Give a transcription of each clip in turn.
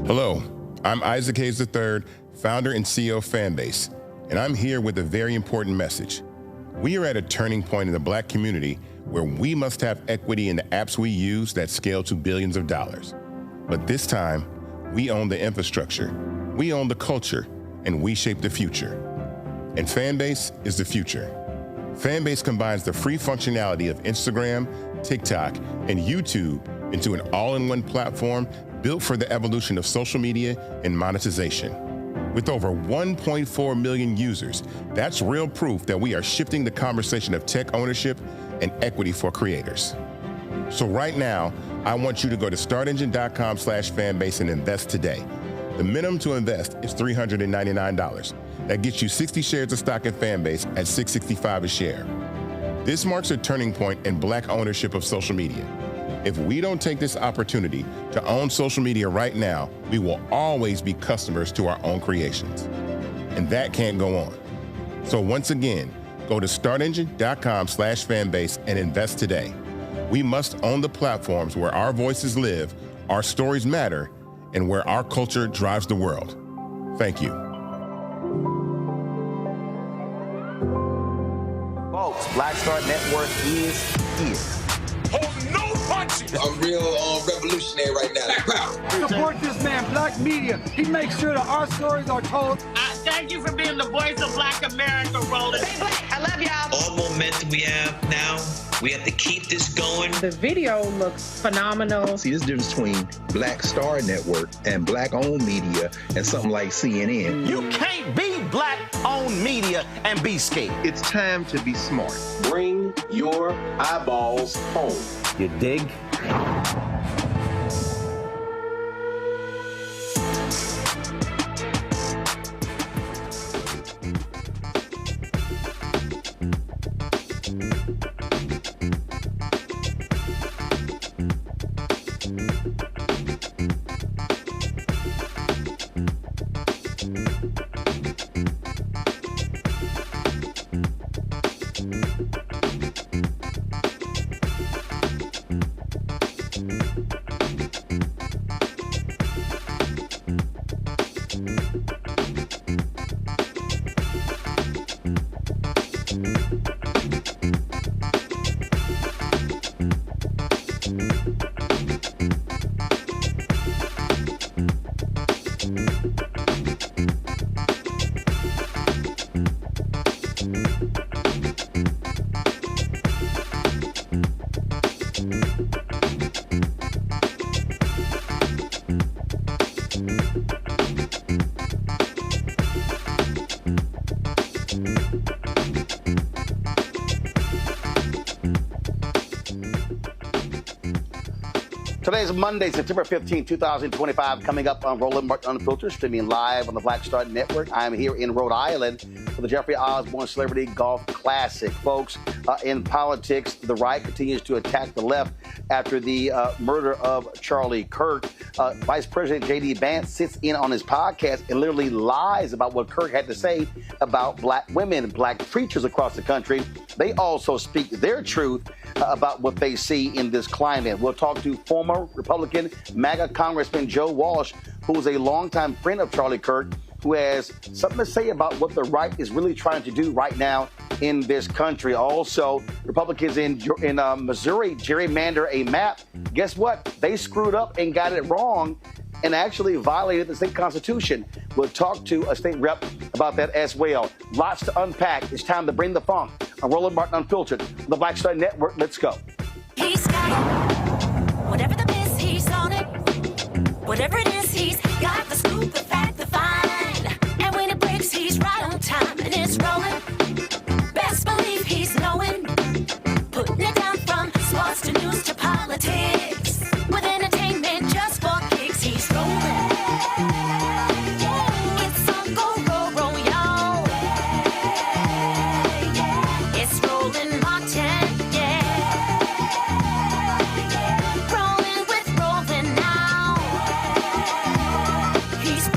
Hello, I'm Isaac Hayes III, founder and CEO of Fanbase, and I'm here with a very important message. We are at a turning point in the Black community where we must have equity in the apps we use that scale to billions of dollars. But this time, we own the infrastructure, we own the culture, and we shape the future. And Fanbase is the future. Fanbase combines the free functionality of Instagram, TikTok, and YouTube into an all-in-one platform built for the evolution of social media and monetization. With over 1.4 million users, that's real proof that we are shifting the conversation of tech ownership and equity for creators. So right now, I want you to go to startengine.com/fanbase and invest today. The minimum to invest is $399. That gets you 60 shares of stock in Fanbase at $665 a share. This marks a turning point in Black ownership of social media. If we don't take this opportunity to own social media right now, we will always be customers to our own creations. And that can't go on. So once again, go to startengine.com/fanbase and invest today. We must own the platforms where our voices live, our stories matter, and where our culture drives the world. Thank you. Folks, Black Star Network is here. Hold no punches! I'm real revolutionary right now. Black power. Support this man, Black media. He makes sure that our stories are told. Thank you for being the voice of Black America, Roland. Stay Black. I love y'all. All momentum we have now, we have to keep this going. The video looks phenomenal. See, this difference between Black Star Network and Black-owned media and something like CNN. You can't be Black-owned media and be scared. It's time to be smart. Bring your eyeballs home. You dig? Today's Monday, September 15, 2025, coming up on Roland Martin Unfiltered, streaming live on the Black Star Network. I'm here in Rhode Island for the Jeffrey Osborne Celebrity Golf Classic. Folks, in politics, the right continues to attack the left after the murder of Charlie Kirk. Vice President J.D. Vance sits in on his podcast and literally lies about what Kirk had to say about Black women and Black preachers across the country. They also speak their truth about what they see in this climate. We'll talk to former Republican MAGA Congressman Joe Walsh, who is a longtime friend of Charlie Kirk, who has something to say about what the right is really trying to do right now in this country. Also, Republicans in Missouri gerrymander a map. Guess what? They screwed up and got it wrong and actually violated the state constitution. We'll talk to a state rep about that as well. Lots to unpack. It's time to bring the funk on Roland Martin Unfiltered, the Black Star Network. Let's go. He's got whatever the miss, he's on it. Whatever it is, he's got the scoop, the fact, the find. And when it breaks, he's right on time and it's rolling. Best believe he's knowing. Putting it down from sports to news to politics. With entertainment just for kicks, he's rolling. It's on go, roll, y'all. It's Roland Martin, Rolling with Roland now. He's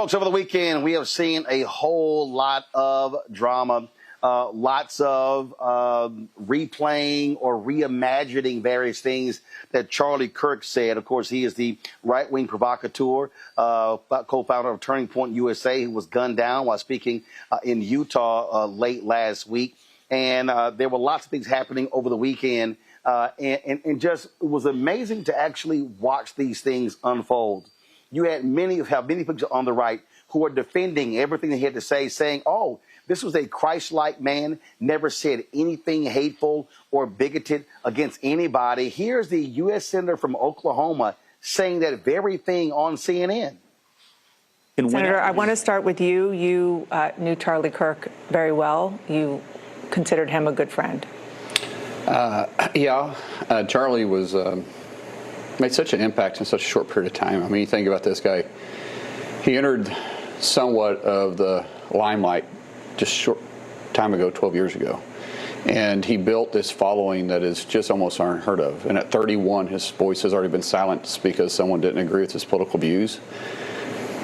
Folks, over the weekend, we have seen a whole lot of drama, lots of replaying or reimagining various things that Charlie Kirk said. Of course, he is the right-wing provocateur, co-founder of Turning Point USA, who was gunned down while speaking in Utah late last week. And there were lots of things happening over the weekend, and just it was amazing to actually watch these things unfold. You had many people on the right who are defending everything he had to say, saying, oh, this was a Christ-like man, never said anything hateful or bigoted against anybody. Here's the U.S. Senator from Oklahoma saying that very thing on CNN. Senator, I want to start with you. You knew Charlie Kirk very well. You considered him a good friend. Charlie was made such an impact in such a short period of time. I mean, you think about this guy. He entered somewhat of the limelight just short time ago, 12 years ago. And he built this following that is just almost unheard of. And at 31, his voice has already been silenced because someone didn't agree with his political views.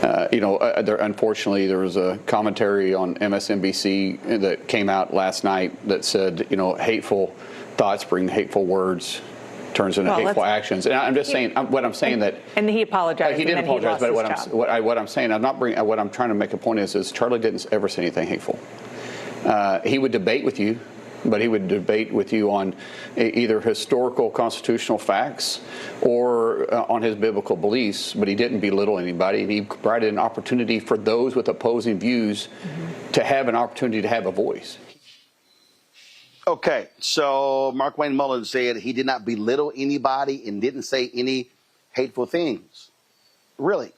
Unfortunately, there was a commentary on MSNBC that came out last night that said, hateful thoughts bring hateful words, turns into hateful actions. And I'm just saying, And he apologized. He did apologize, but what I'm saying, what I'm trying to make a point is Charlie didn't ever say anything hateful. He would debate with you, but he would debate with you on either historical constitutional facts or on his biblical beliefs, but he didn't belittle anybody. He provided an opportunity for those with opposing views to have an opportunity to have a voice. Okay, so Mark Wayne Mullin said he did not belittle anybody and didn't say any hateful things. Really?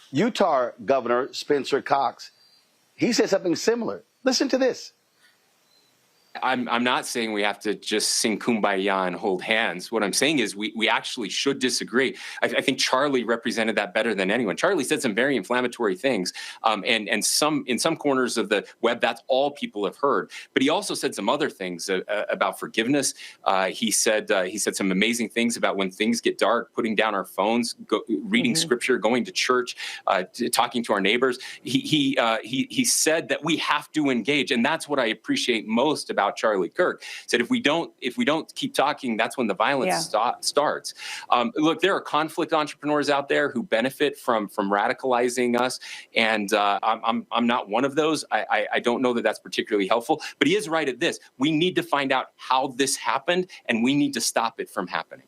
Utah Governor Spencer Cox, he said something similar. Listen to this. I'm not saying we have to just sing Kumbaya and hold hands. What I'm saying is we actually should disagree. I think Charlie represented that better than anyone. Charlie said some very inflammatory things, and in some corners of the web, that's all people have heard. But he also said some other things about forgiveness. He said some amazing things about when things get dark, putting down our phones, reading scripture, going to church, talking to our neighbors. He said that we have to engage, and that's what I appreciate most about Charlie Kirk. Said if we don't keep talking, that's when the violence starts. Look, there are conflict entrepreneurs out there who benefit from radicalizing us, and I'm not one of those. I don't know that that's particularly helpful, but he is right at this. We need to find out how this happened, and we need to stop it from happening.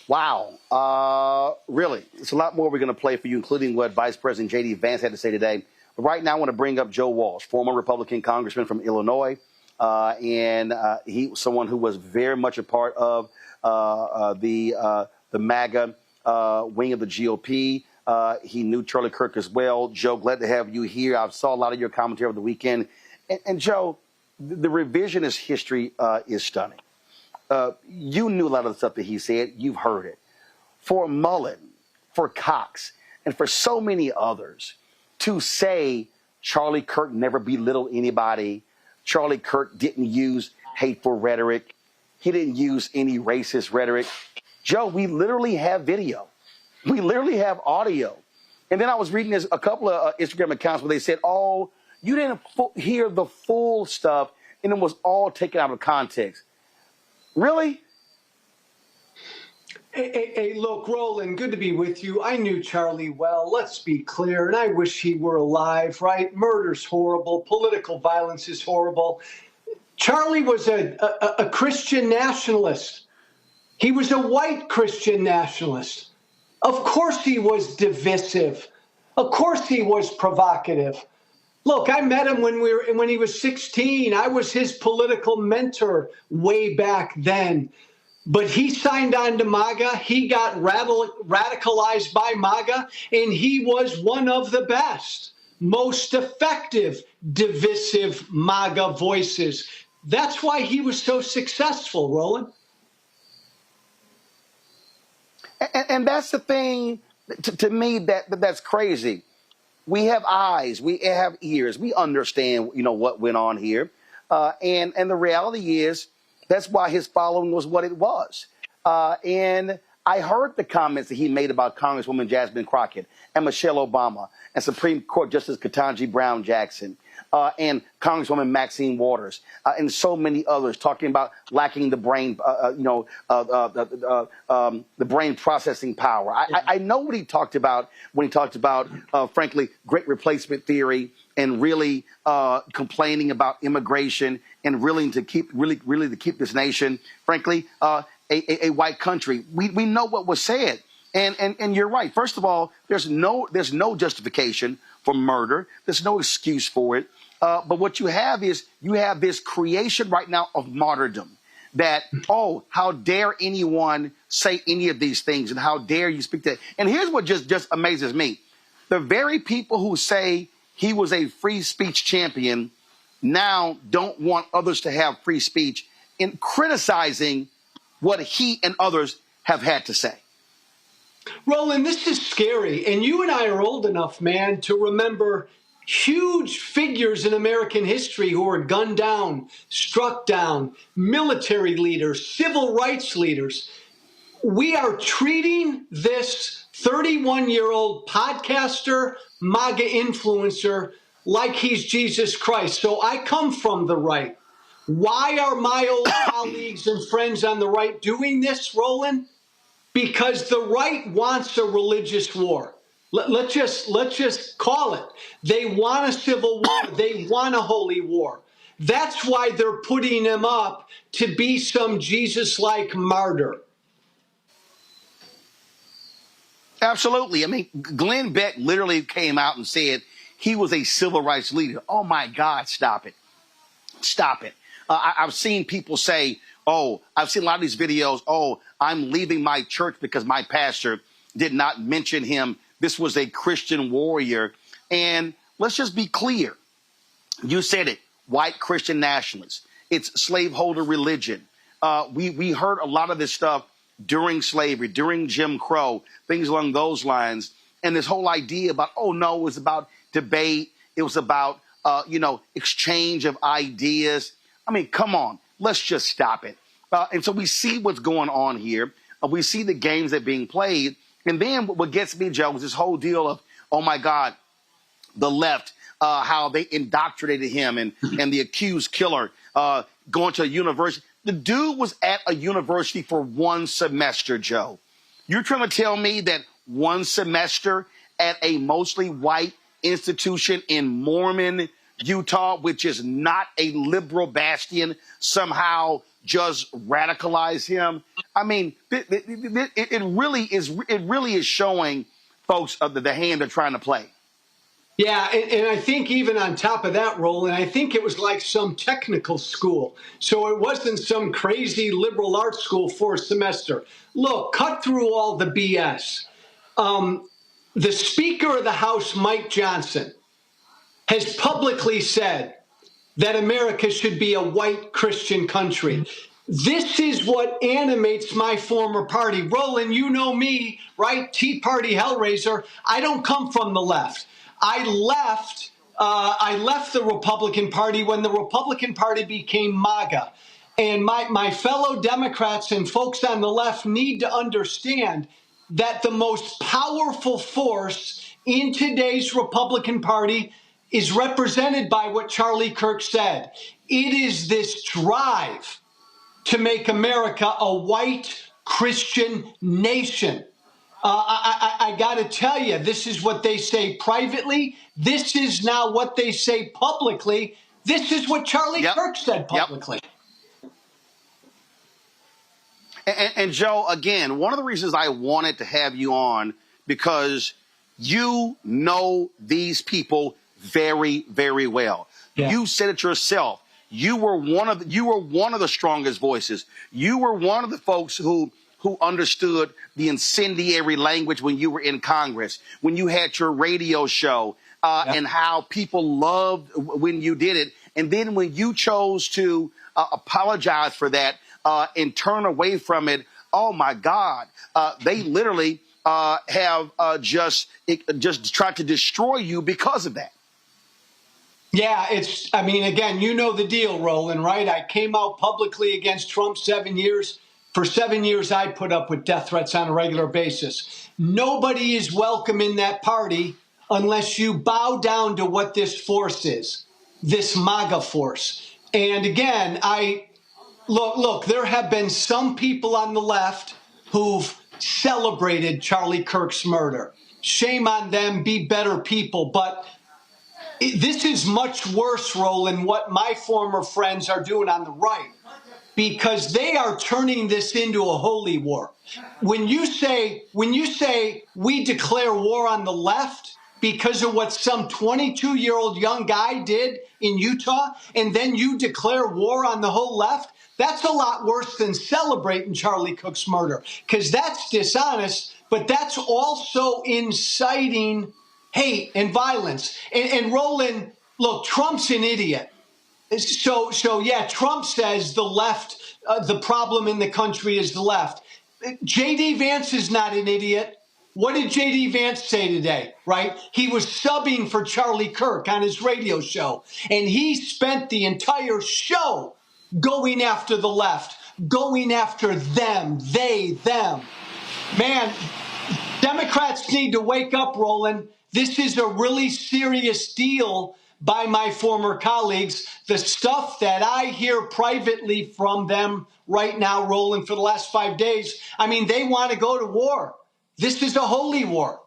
Wow. Really, it's a lot more we're going to play for you, including what Vice President J.D. Vance had to say today. But right now, I want to bring up Joe Walsh, former Republican congressman from Illinois, and he was someone who was very much a part of the MAGA wing of the GOP. He knew Charlie Kirk as well. Joe, glad to have you here. I saw a lot of your commentary over the weekend. And Joe, the revisionist history is stunning. You knew a lot of the stuff that he said. You've heard it. For Mullen, for Cox, and for so many others, to say Charlie Kirk never belittled anybody, Charlie Kirk didn't use hateful rhetoric, he didn't use any racist rhetoric. Joe, we literally have video. We literally have audio. And then I was reading a couple of Instagram accounts where they said, oh, you didn't hear the full stuff, and it was all taken out of context. Really? Hey, look, Roland, good to be with you. I knew Charlie well. Let's be clear, and I wish he were alive, right? Murder's horrible. Political violence is horrible. Charlie was a Christian nationalist. He was a white Christian nationalist. Of course he was divisive. Of course he was provocative. Look, I met him when he was 16. I was his political mentor way back then. But he signed on to MAGA. He got radicalized by MAGA, and he was one of the best, most effective, divisive MAGA voices. That's why he was so successful, Roland. And that's the thing, to me, that's crazy. We have eyes, we have ears, we understand, what went on here. And the reality is, that's why his following was what it was. And I heard the comments that he made about Congresswoman Jasmine Crockett and Michelle Obama and Supreme Court Justice Ketanji Brown Jackson and Congresswoman Maxine Waters and so many others, talking about lacking the brain, the brain processing power. I know what he talked about when he talked about, frankly, great replacement theory and really complaining about immigration and really to keep this nation, frankly, a white country. We know what was said, and you're right. First of all, there's no justification for murder. There's no excuse for it. But what you have is this creation right now of martyrdom. That, oh, how dare anyone say any of these things, and how dare you speak that? And here's what just amazes me: the very people who say he was a free speech champion now don't want others to have free speech in criticizing what he and others have had to say. Roland, this is scary. And you and I are old enough, man, to remember huge figures in American history who were gunned down, struck down, military leaders, civil rights leaders. We are treating this 31-year-old podcaster, MAGA influencer, like he's Jesus Christ. So I come from the right. Why are my old colleagues and friends on the right doing this, Roland? Because the right wants a religious war. Let's just call it. They want a civil war. They want a holy war. That's why they're putting him up to be some Jesus-like martyr. Absolutely. I mean, Glenn Beck literally came out and said he was a civil rights leader. Oh, my God, stop it. Stop it. I've seen people say, I've seen a lot of these videos, I'm leaving my church because my pastor did not mention him. This was a Christian warrior. And let's just be clear. You said it, white Christian nationalists. It's slaveholder religion. We heard a lot of this stuff during slavery, during Jim Crow, things along those lines. And this whole idea about, it was about debate. It was about, exchange of ideas. I mean, come on, let's just stop it. And so we see what's going on here. We see the games that are being played. And then what gets me, Joe, is this whole deal of, oh, my God, the left, how they indoctrinated him and the accused killer going to a university. The dude was at a university for one semester, Joe. You're trying to tell me that one semester at a mostly white institution in Mormon, Utah, which is not a liberal bastion, somehow just radicalize him? I mean, it really is showing folks of the hand they're trying to play. Yeah, and I think even on top of that, Roland, I think it was like some technical school. So it wasn't some crazy liberal arts school for a semester. Look, cut through all the BS. The Speaker of the House, Mike Johnson, has publicly said that America should be a white Christian country. This is what animates my former party. Roland, you know me, right? Tea Party Hellraiser. I don't come from the left. I left the Republican Party when the Republican Party became MAGA. And my fellow Democrats and folks on the left need to understand that the most powerful force in today's Republican Party is represented by what Charlie Kirk said. It is this drive to make America a white Christian nation. I got to tell you, this is what they say privately. This is now what they say publicly. This is what Charlie Kirk said publicly. And Joe, again, one of the reasons I wanted to have you on, because you know these people very, very well. Yeah. You said it yourself. You were one of the strongest voices. You were one of the folks who understood the incendiary language when you were in Congress, when you had your radio show, and how people loved when you did it. And then when you chose to apologize for that and turn away from it, oh, my God, they literally have just tried to destroy you because of that. Yeah, again, you know the deal, Roland, right? I came out publicly against Trump 7 years. For 7 years, I put up with death threats on a regular basis. Nobody is welcome in that party unless you bow down to what this force is, this MAGA force. And again, look, there have been some people on the left who've celebrated Charlie Kirk's murder. Shame on them, be better people. But this is much worse, Roland, what my former friends are doing on the right, because they are turning this into a holy war. When you say we declare war on the left because of what some 22-year-old young guy did in Utah, and then you declare war on the whole left, that's a lot worse than celebrating Charlie Kirk's murder, because that's dishonest, but that's also inciting hate and violence. And Roland, look, Trump's an idiot. So yeah, Trump says the left, the problem in the country is the left. J.D. Vance is not an idiot. What did J.D. Vance say today, right? He was subbing for Charlie Kirk on his radio show, and he spent the entire show going after the left, going after them, they, them. Man, Democrats need to wake up, Roland. This is a really serious deal by my former colleagues. The stuff that I hear privately from them right now, Roland, for the last 5 days, I mean, they want to go to war. This is a holy war.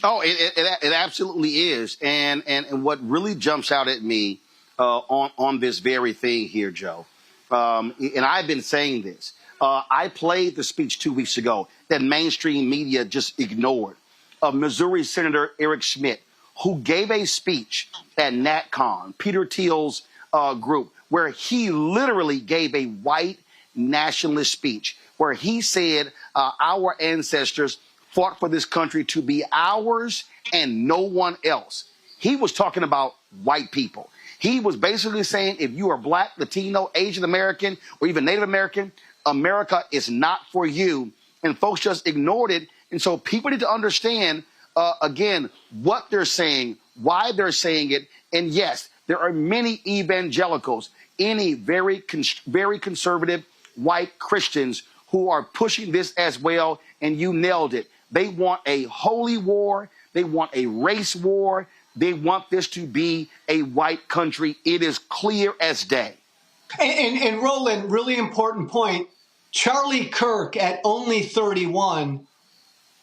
Oh, it absolutely is. And what really jumps out at me on this very thing here, Joe, and I've been saying this, I played the speech 2 weeks ago that mainstream media just ignored, of Missouri Senator Eric Schmidt, who gave a speech at NatCon, Peter Thiel's group, where he literally gave a white nationalist speech, where he said our ancestors fought for this country to be ours and no one else. He was talking about white people. He was basically saying if you are Black, Latino, Asian American, or even Native American, America is not for you. And folks just ignored it. And so people need to understand, again, what they're saying, why they're saying it. And yes, there are many evangelicals, any very conservative white Christians who are pushing this as well. And you nailed it. They want a holy war. They want a race war. They want this to be a white country. It is clear as day. And Roland, really important point. Charlie Kirk, at only 31,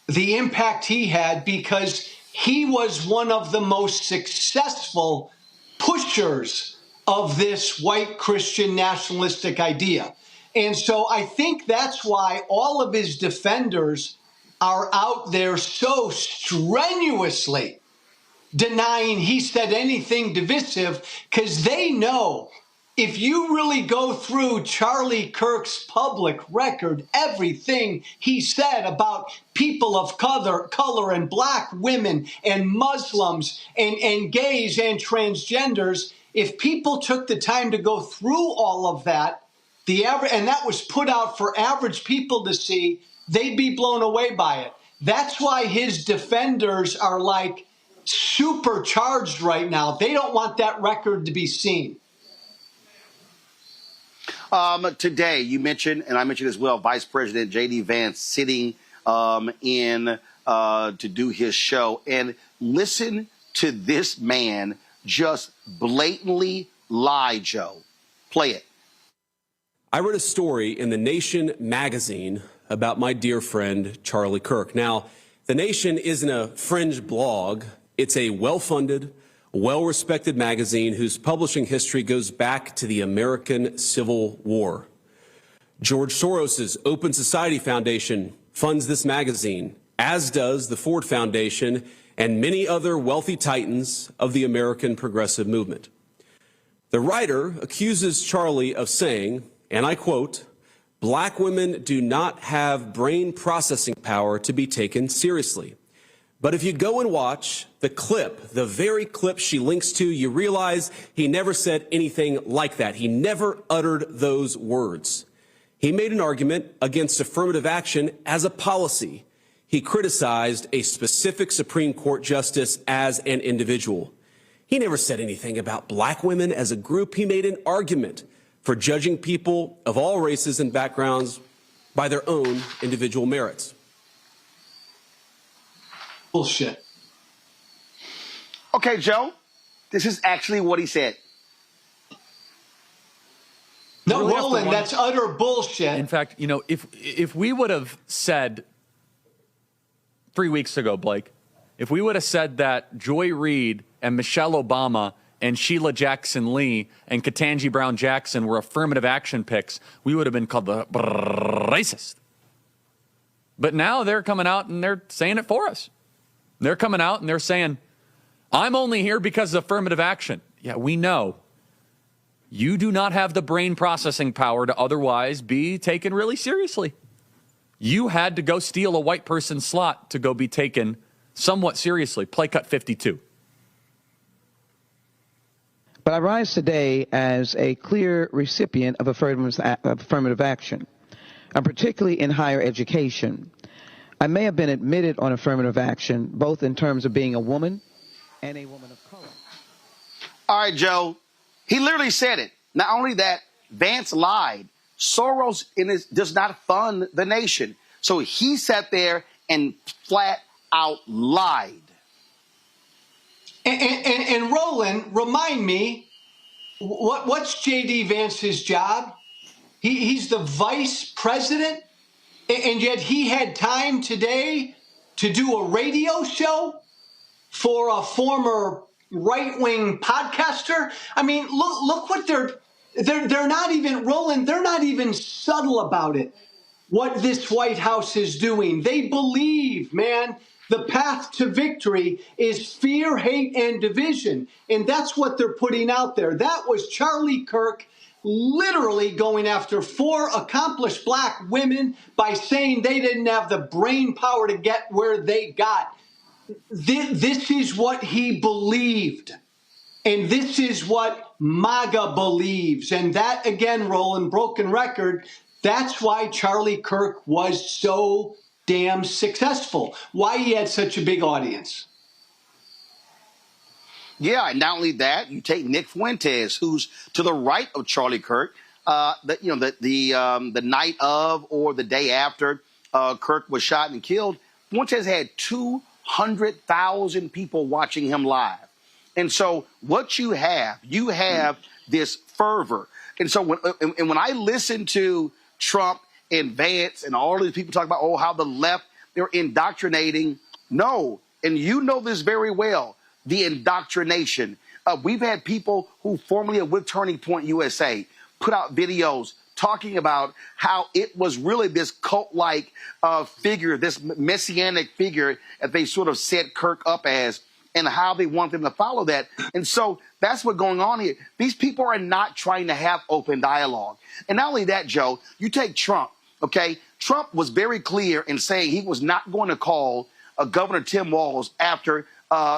the impact he had because he was one of the most successful pushers of this white Christian nationalistic idea. And so I think that's why all of his defenders are out there so strenuously denying he said anything divisive, because they know if you really go through Charlie Kirk's public record, everything he said about people of color and Black women and Muslims and gays and transgenders, if people took the time to go through all of that, and that was put out for average people to see, they'd be blown away by it. That's why his defenders are like supercharged right now. They don't want that record to be seen. Today, you mentioned, and I mentioned as well, Vice President J.D. Vance sitting in to do his show. And listen to this man just blatantly lie, Joe. Play it. I read a story in The Nation magazine about my dear friend Charlie Kirk. Now, The Nation isn't a fringe blog. It's a well-funded, well-respected magazine whose publishing history goes back to the American Civil War. George Soros's Open Society Foundation funds this magazine, as does the Ford Foundation and many other wealthy titans of the American progressive movement. The writer accuses Charlie of saying, and I quote, "Black women do not have brain processing power to be taken seriously." But if you go and watch the clip, the very clip she links to, you realize he never said anything like that. He never uttered those words. He made an argument against affirmative action as a policy. He criticized a specific Supreme Court justice as an individual. He never said anything about Black women as a group. He made an argument for judging people of all races and backgrounds by their own individual merits. Bullshit. Okay, Joe, this is actually what he said. No, Roland, that's utter bullshit. In fact, you know, if we would have said 3 weeks ago, Blake, if we would have said that Joy Reid and Michelle Obama and Sheila Jackson Lee and Ketanji Brown Jackson were affirmative action picks, we would have been called the racist. But now they're coming out and they're saying it for us. They're coming out and they're saying, I'm only here because of affirmative action. Yeah, we know. You do not have the brain processing power to otherwise be taken really seriously. You had to go steal a white person's slot to go be taken somewhat seriously. Play cut 52. But I rise today as a clear recipient of affirmative action, and particularly in higher education. I may have been admitted on affirmative action, both in terms of being a woman and a woman of color. All right, Joe. He literally said it. Not only that, Vance lied. Soros does not fund the nation. So he sat there and flat out lied. And Roland, remind me, what's J.D. Vance's job? He's the vice president, and yet he had time today to do a radio show for a former right-wing podcaster. I mean, look what they're not even, Roland, they're not even subtle about it, what this White House is doing. They believe, man, the path to victory is fear, hate, and division. And that's what they're putting out there. That was Charlie Kirk literally going after 4 accomplished black women by saying they didn't have the brain power to get where they got. This is what he believed. And this is what MAGA believes. And that, again, Roland, broken record, that's why Charlie Kirk was so damn successful, why he had such a big audience. Yeah, and not only that, you take Nick Fuentes, who's to the right of Charlie Kirk, the night of or the day after Kirk was shot and killed. Fuentes had 200,000 people watching him live. And so what you have this fervor. And so when I listen to Trump and Vance and all these people talk about, oh, how the left, they're indoctrinating. No, and you know this very well, the indoctrination. We've had people who formerly with Turning Point USA put out videos talking about how it was really this cult-like figure, this messianic figure that they sort of set Kirk up as, and how they want them to follow that. And so that's what's going on here. These people are not trying to have open dialogue. And not only that, Joe, you take Trump, okay? Trump was very clear in saying he was not going to call Governor Tim Walz after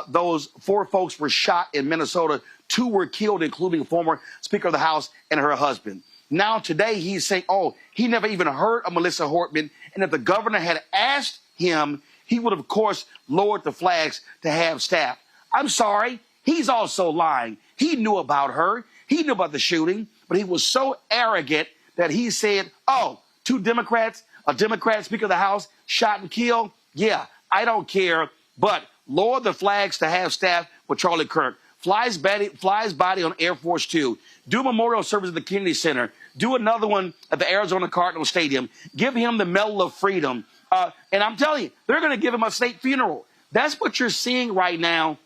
those 4 folks were shot in Minnesota. 2 were killed, including former Speaker of the House and her husband. Now today he's saying, oh, he never even heard of Melissa Hortman. And if the governor had asked him, he would have, of course, lowered the flags to have staff. I'm sorry. He's also lying. He knew about her. He knew about the shooting, but he was so arrogant that he said, oh, 2 Democrats, a Democrat Speaker of the House shot and killed. Yeah, I don't care, but lower the flags to have staff with Charlie Kirk. Flies body on Air Force 2. Do a memorial service at the Kennedy Center. Do another one at the Arizona Cardinal Stadium. Give him the Medal of Freedom. And I'm telling you, they're going to give him a state funeral. That's what you're seeing right now.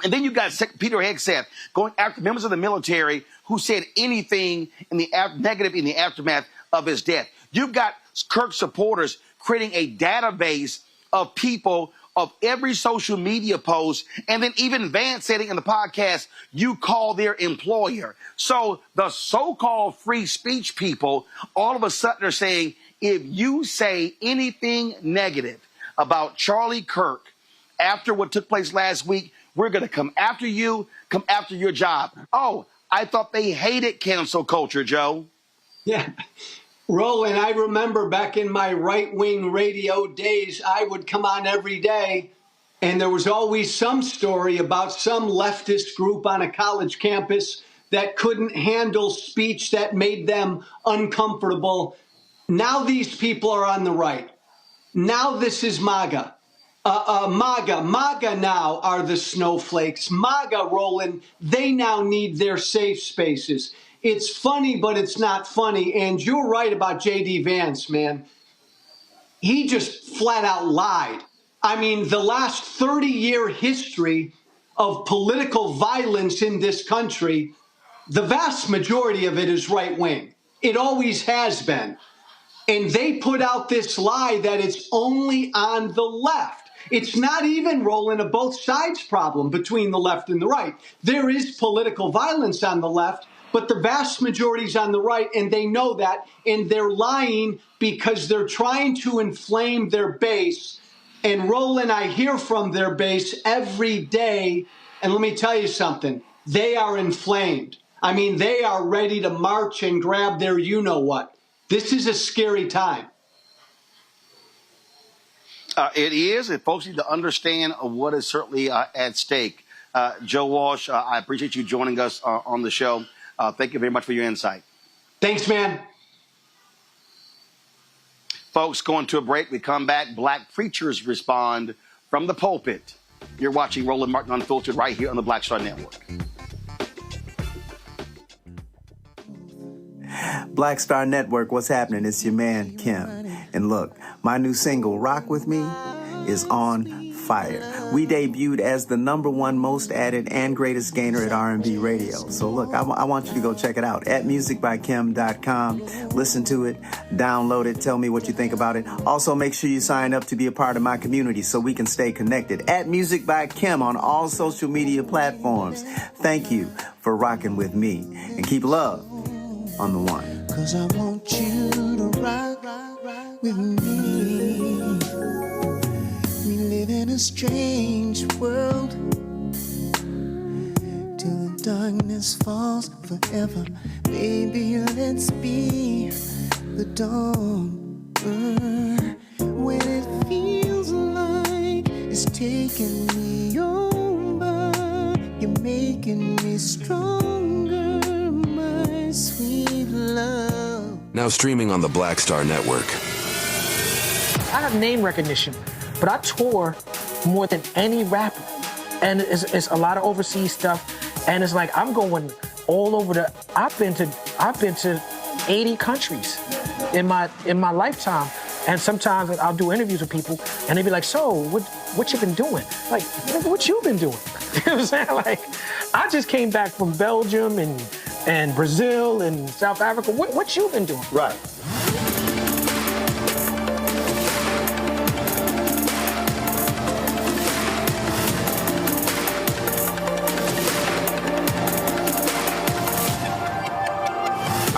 And then you got Peter Hegseth going after members of the military who said anything negative in the aftermath of his death. You've got Kirk supporters creating a database of people of every social media post, and then even Vance said it in the podcast, you call their employer. So the so-called free speech people all of a sudden are saying, if you say anything negative about Charlie Kirk after what took place last week, we're going to come after you, come after your job. Oh, I thought they hated cancel culture, Joe. Yeah. Roland, I remember back in my right-wing radio days, I would come on every day, and there was always some story about some leftist group on a college campus that couldn't handle speech that made them uncomfortable. Now these people are on the right. Now this is MAGA. MAGA now are the snowflakes. MAGA, Roland, they now need their safe spaces. It's funny, but it's not funny. And you're right about J.D. Vance, man. He just flat out lied. I mean, the last 30-year history of political violence in this country, the vast majority of it is right-wing. It always has been. And they put out this lie that it's only on the left. It's not even, Roland, a both sides problem between the left and the right. There is political violence on the left, but the vast majority is on the right, and they know that, and they're lying because they're trying to inflame their base. And Roland, I hear from their base every day, and let me tell you something, they are inflamed. I mean, they are ready to march and grab their you-know-what. This is a scary time. It is, and folks need to understand what is certainly at stake. Joe Walsh, I appreciate you joining us on the show. Thank you very much for your insight. Thanks, man. Folks, going to a break. We come back. Black preachers respond from the pulpit. You're watching Roland Martin Unfiltered right here on the Black Star Network. Black Star Network, what's happening? It's your man, Kim. And look, my new single, Rock With Me, is on fire. We debuted as the #1 most added and greatest gainer at R&B radio. So look, I want you to go check it out at musicbykim.com. Listen to it, download it, tell me what you think about it. Also, make sure you sign up to be a part of my community so we can stay connected. At Music by Kim on all social media platforms. Thank you for rocking with me. And keep love on the one. 'Cause I want you to rock with me. We live in a strange world till the darkness falls forever. Baby, let's be the dawn. When it feels like it's taking me over, you're making me stronger, my sweet love. Now streaming on the Black Star Network. I have name recognition, but I tour more than any rapper. And it's a lot of overseas stuff. And it's like I'm going all over I've been to 80 countries in my lifetime. And sometimes I'll do interviews with people and they be like, so what you been doing? Like, what you been doing? You know what I'm saying? Like, I just came back from Belgium and Brazil and South Africa. What you been doing? Right.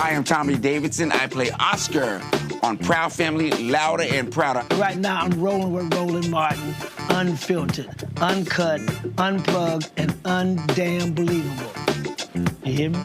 I am Tommy Davidson. I play Oscar on Proud Family, Louder and Prouder. Right now, I'm rolling with Roland Martin, unfiltered, uncut, unplugged, and undamn believable. You hear me?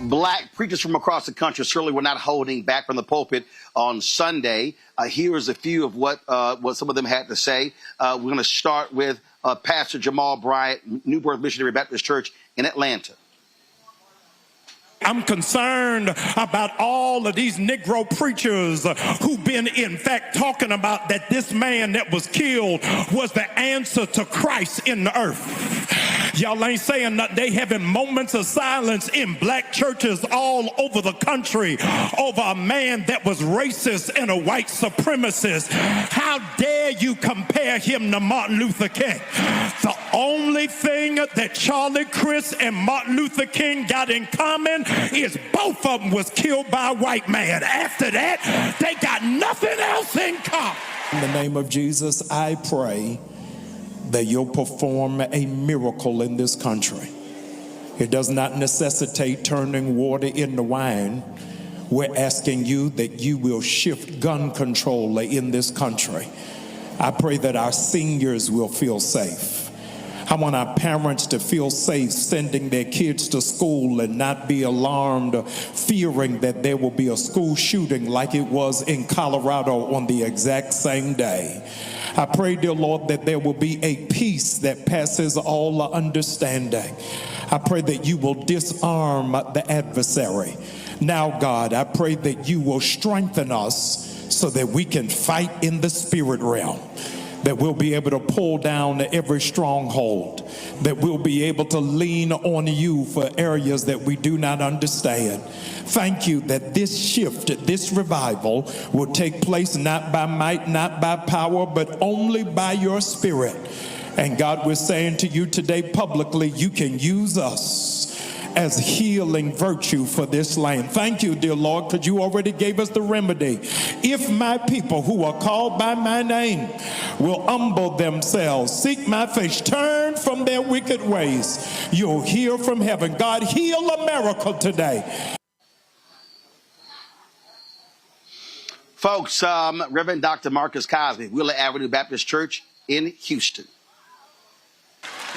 Black preachers from across the country certainly were not holding back from the pulpit on Sunday. Here's a few of what some of them had to say. We're going to start with Pastor Jamal Bryant, New Birth Missionary Baptist Church in Atlanta. I'm concerned about all of these Negro preachers who've been, in fact, talking about that this man that was killed was the answer to Christ in the earth. Y'all ain't saying that. They having moments of silence in black churches all over the country over a man that was racist and a white supremacist. How dare you compare him to Martin Luther King? The only thing that Charlie Chris and Martin Luther King got in common is both of them was killed by a white man. After that, they got nothing else in common. In the name of Jesus, I pray that you'll perform a miracle in this country. It does not necessitate turning water into wine. we're asking you that you will shift gun control in this country. I pray that our seniors will feel safe. I want our parents to feel safe sending their kids to school and not be alarmed, fearing that there will be a school shooting like it was in Colorado on the exact same day. I pray, dear Lord, that there will be a peace that passes all understanding. I pray that you will disarm the adversary. Now, God, I pray that you will strengthen us so that we can fight in the spirit realm, that we'll be able to pull down every stronghold, that we'll be able to lean on you for areas that we do not understand. Thank you that this shift, this revival will take place not by might, not by power, but only by your spirit. And God, we're saying to you today publicly, you can use us as healing virtue for this land. Thank you, dear Lord, because you already gave us the remedy. If my people who are called by my name will humble themselves, seek my face, turn from their wicked ways, you'll hear from heaven. God, heal America today. Folks, Reverend Dr. Marcus Cosby, Wheeler Avenue Baptist Church in Houston.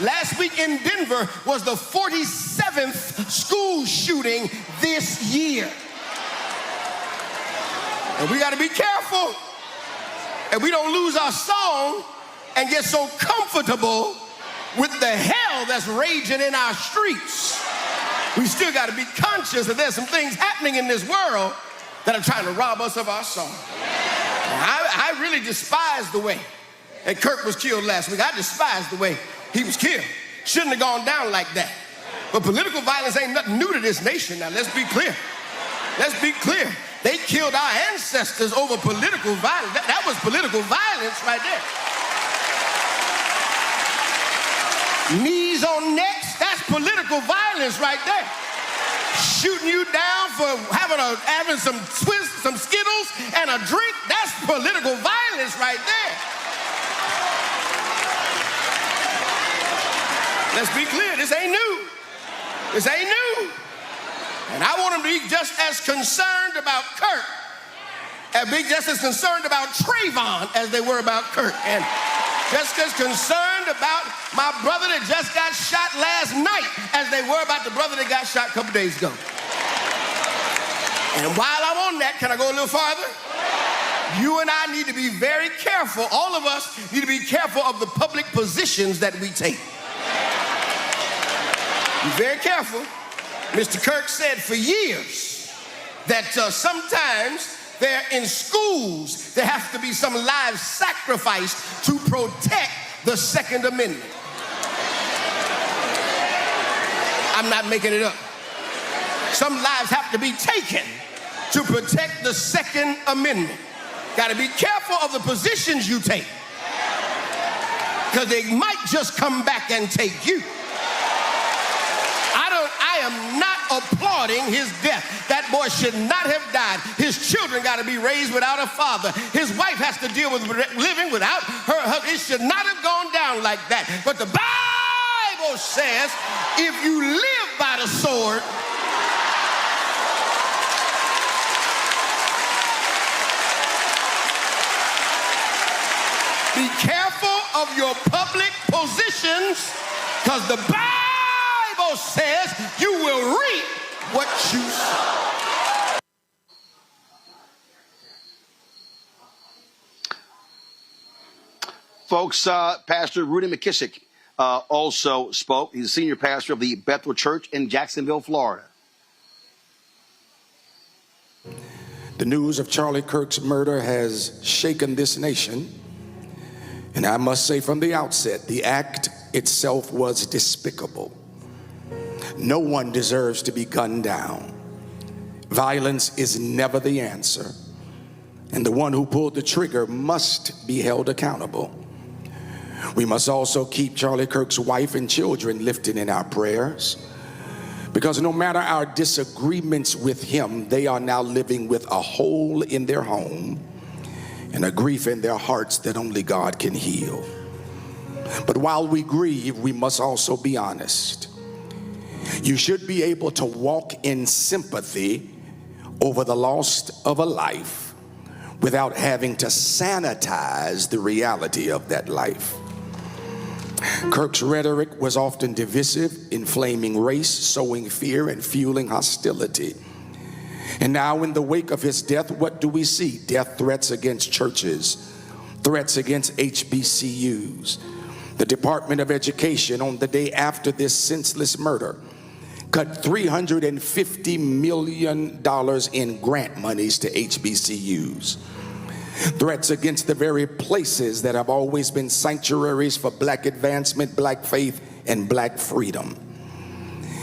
Last week in Denver was the 47th school shooting this year. And we got to be careful and we don't lose our song and get so comfortable with the hell that's raging in our streets. We still got to be conscious that there's some things happening in this world that are trying to rob us of our song. I really despise the way that Kirk was killed last week. I despise the way he was killed. Shouldn't have gone down like that. But political violence ain't nothing new to this nation. Now, let's be clear. Let's be clear. They killed our ancestors over political violence. That was political violence right there. Knees on necks, that's political violence right there. Shooting you down for having some Skittles and a drink, that's political violence right there. Let's be clear, this ain't new. This ain't new. And I want them to be just as concerned about Kirk, and be just as concerned about Trayvon as they were about Kirk, and just as concerned about my brother that just got shot last night as they were about the brother that got shot a couple days ago. And while I'm on that, can I go a little farther? You and I need to be very careful. All of us need to be careful of the public positions that we take. Be very careful. Mr. Kirk said for years that sometimes there in schools there has to be some live sacrifice to protect the Second Amendment. I'm not making it up. Some lives have to be taken to protect the Second Amendment. Got to be careful of the positions you take, because they might just come back and take you. I am not applauding his death. That boy should not have died. His children got to be raised without a father. His wife has to deal with living without her husband. It should not have gone down like that. But the Bible says if you live by the sword, be careful of your public positions, because the Bible says you will reap what you sow. Folks, Pastor Rudy McKissick also spoke. He's a senior pastor of the Bethel Church in Jacksonville, Florida. The news of Charlie Kirk's murder has shaken this nation. And I must say from the outset, the act itself was despicable. No one deserves to be gunned down. Violence is never the answer, and the one who pulled the trigger must be held accountable. We must also keep Charlie Kirk's wife and children lifted in our prayers, because no matter our disagreements with him, they are now living with a hole in their home and a grief in their hearts that only God can heal. But while we grieve, we must also be honest. You should be able to walk in sympathy over the loss of a life without having to sanitize the reality of that life. Kirk's rhetoric was often divisive, inflaming race, sowing fear, and fueling hostility. And now in the wake of his death, what do we see? Death threats against churches, threats against HBCUs. The Department of Education, on the day after this senseless murder, cut $350 million in grant monies to HBCUs. Threats against the very places that have always been sanctuaries for black advancement, black faith, and black freedom.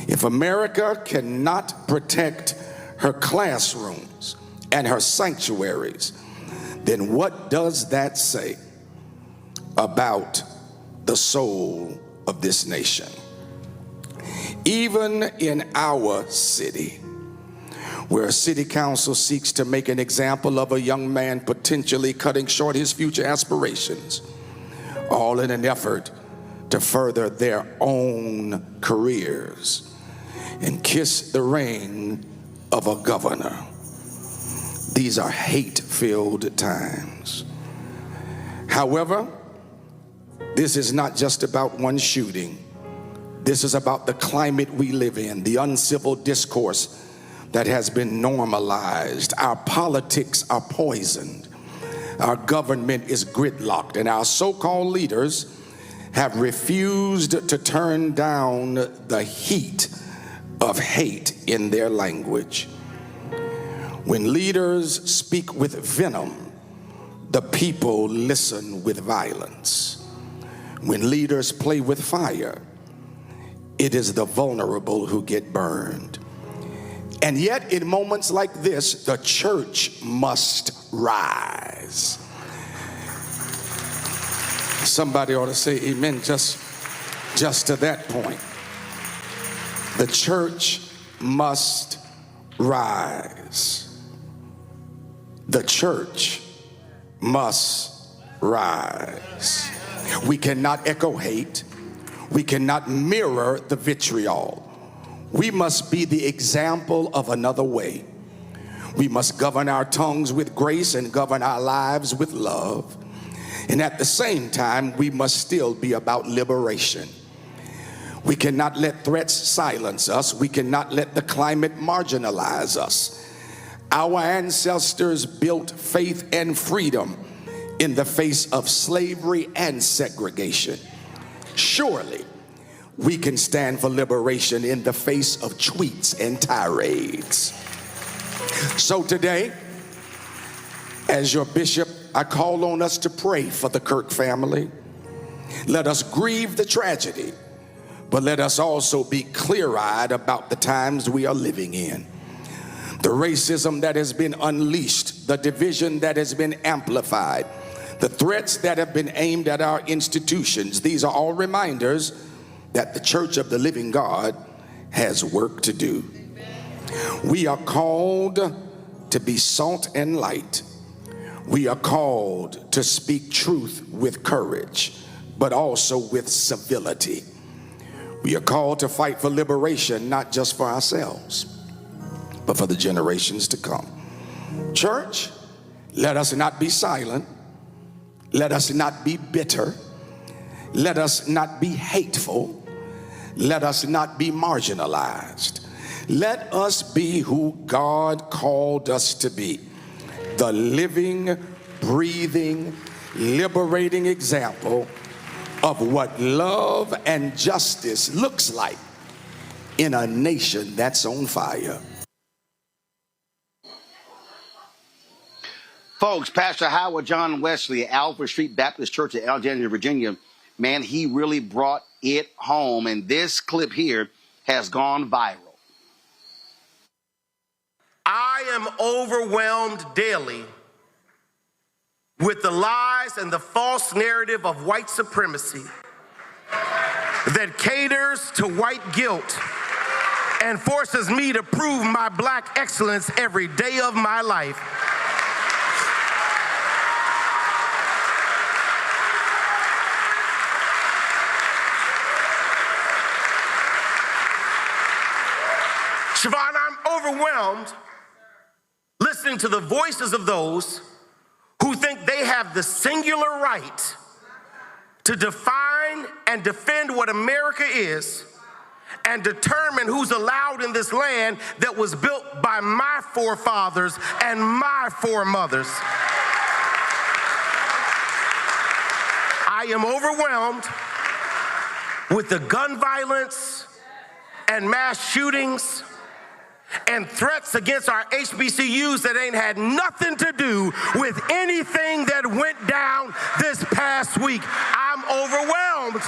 If America cannot protect her classrooms and her sanctuaries, then what does that say about the soul of this nation? Even in our city, where a city council seeks to make an example of a young man potentially cutting short his future aspirations, all in an effort to further their own careers and kiss the ring of a governor. These are hate-filled times. However, this is not just about one shooting. This is about the climate we live in, the uncivil discourse that has been normalized. Our politics are poisoned. Our government is gridlocked, and our so-called leaders have refused to turn down the heat of hate in their language. When leaders speak with venom, the people listen with violence. When leaders play with fire, it is the vulnerable who get burned. And yet, in moments like this, the church must rise. Somebody ought to say amen just to that point. The church must rise. The church must rise. We cannot echo hate. We cannot mirror the vitriol. We must be the example of another way. We must govern our tongues with grace and govern our lives with love. And at the same time, we must still be about liberation. We cannot let threats silence us. We cannot let the climate marginalize us. Our ancestors built faith and freedom in the face of slavery and segregation. Surely, we can stand for liberation in the face of tweets and tirades. So today, as your bishop, I call on us to pray for the Kirk family. Let us grieve the tragedy, but let us also be clear-eyed about the times we are living in. The racism that has been unleashed, the division that has been amplified, the threats that have been aimed at our institutions, these are all reminders that the Church of the Living God has work to do. We are called to be salt and light. We are called to speak truth with courage, but also with civility. We are called to fight for liberation, not just for ourselves, but for the generations to come. Church, let us not be silent. Let us not be bitter. Let us not be hateful. Let us not be marginalized. Let us be who God called us to be. The living, breathing, liberating example of what love and justice looks like in a nation that's on fire. Folks, Pastor Howard John Wesley, Alfred Street Baptist Church in Alexandria, Virginia, man, he really brought it home. And this clip here has gone viral. I am overwhelmed daily with the lies and the false narrative of white supremacy that caters to white guilt and forces me to prove my black excellence every day of my life. Siobhan, I'm overwhelmed listening to the voices of those who think they have the singular right to define and defend what America is and determine who's allowed in this land that was built by my forefathers and my foremothers. I am overwhelmed with the gun violence and mass shootings and threats against our HBCUs that ain't had nothing to do with anything that went down this past week. I'm overwhelmed.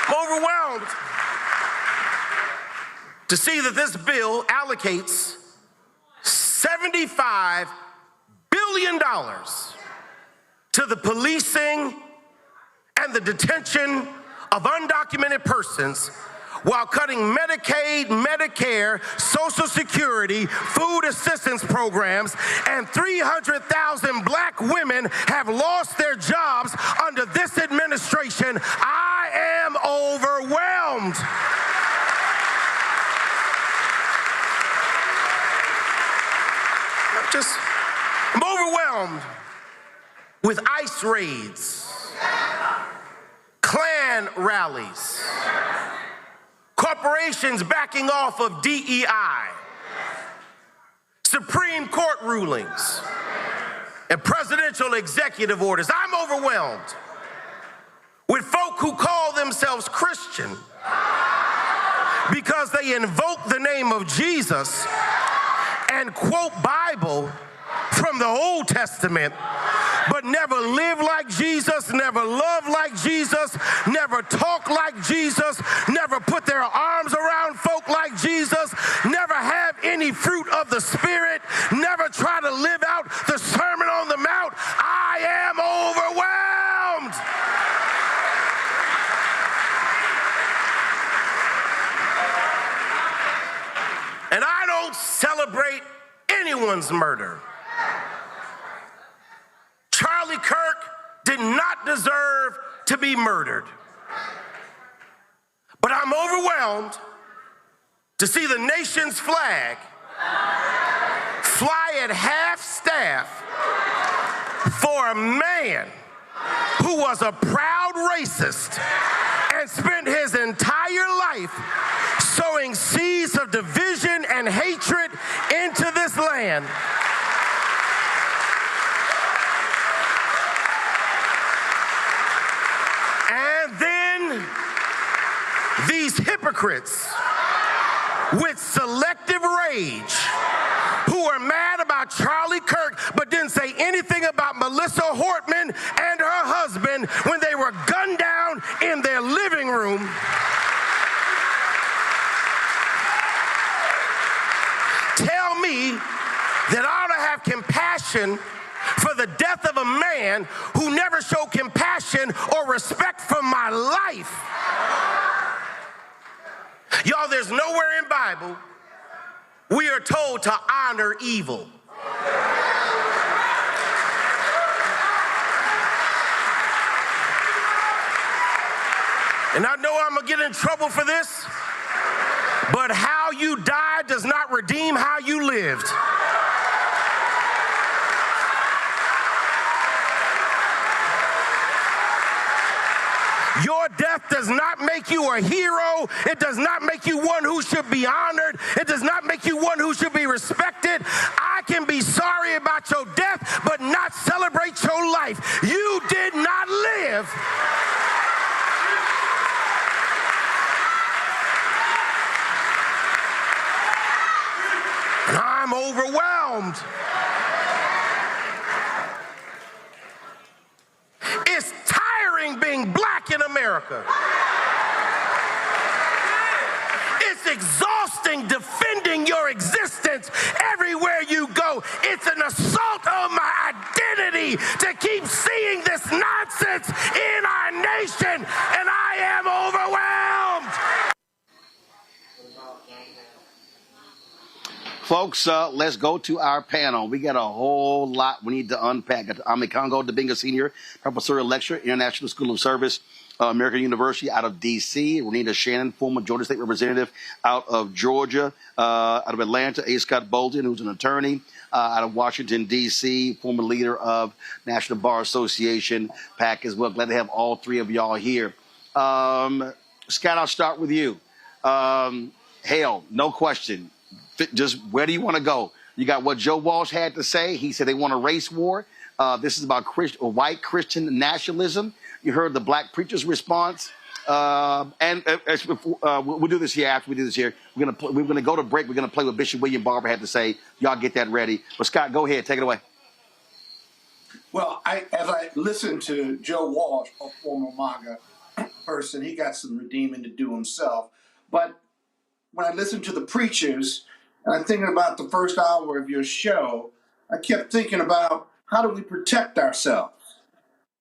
I'm overwhelmed to see that this bill allocates $75 billion to the policing and the detention of undocumented persons while cutting Medicaid, Medicare, Social Security, food assistance programs, and 300,000 black women have lost their jobs under this administration. I am overwhelmed. I'm overwhelmed with ICE raids, Klan rallies, corporations backing off of DEI, Supreme Court rulings, and presidential executive orders. I'm overwhelmed with folk who call themselves Christian because they invoke the name of Jesus and quote Bible from the Old Testament, but never live like Jesus, never love like Jesus, never talk like Jesus, never put their arms around folk like Jesus, never have any fruit of the Spirit, never try to live out the Sermon on the Mount. I am overwhelmed. And I don't celebrate anyone's murder. Charlie Kirk did not deserve to be murdered. But I'm overwhelmed to see the nation's flag fly at half-staff for a man who was a proud racist and spent his entire life sowing seeds of division and hatred into this land. And then these hypocrites with selective rage who are mad about Charlie Kirk but didn't say anything about Melissa Hortman and her husband when they were gunned down in their living room. Tell me that I ought to have compassion for the death of a man who never showed compassion or respect for my life. Y'all, there's nowhere in Bible we are told to honor evil. And I know I'm gonna get in trouble for this, but how you died does not redeem how you lived. Your death does not make you a hero. It does not make you one who should be honored. It does not make you one who should be respected. I can be sorry about your death, but not celebrate your life. You did not live. And I'm overwhelmed. It's tiring being black in America. It's exhausting defending your existence everywhere you go. It's an assault on my identity to keep seeing this nonsense in our nation, and I am overwhelmed. Folks, let's go to our panel. We got a whole lot we need to unpack. I'm Congo Dibinga Senior, Professor Lecturer, International School of Service, American University out of D.C., Renita Shannon, former Georgia State Representative out of Georgia, out of Atlanta, A. Scott Bolton, who's an attorney out of Washington, D.C., former leader of National Bar Association, PAC as well. Glad to have all three of y'all here. Scott, I'll start with you. Hell, no question. Just where do you want to go? You got what Joe Walsh had to say. He said they want a race war. This is about white Christian nationalism. You heard the black preacher's response. We'll do this here after we do this here. We're gonna go to break. We're gonna play what Bishop William Barber had to say. Y'all get that ready. But Scott, go ahead, take it away. Well, as I listened to Joe Walsh, a former MAGA person, he got some redeeming to do himself. But when I listened to the preachers, and I'm thinking about the first hour of your show, I kept thinking about how do we protect ourselves?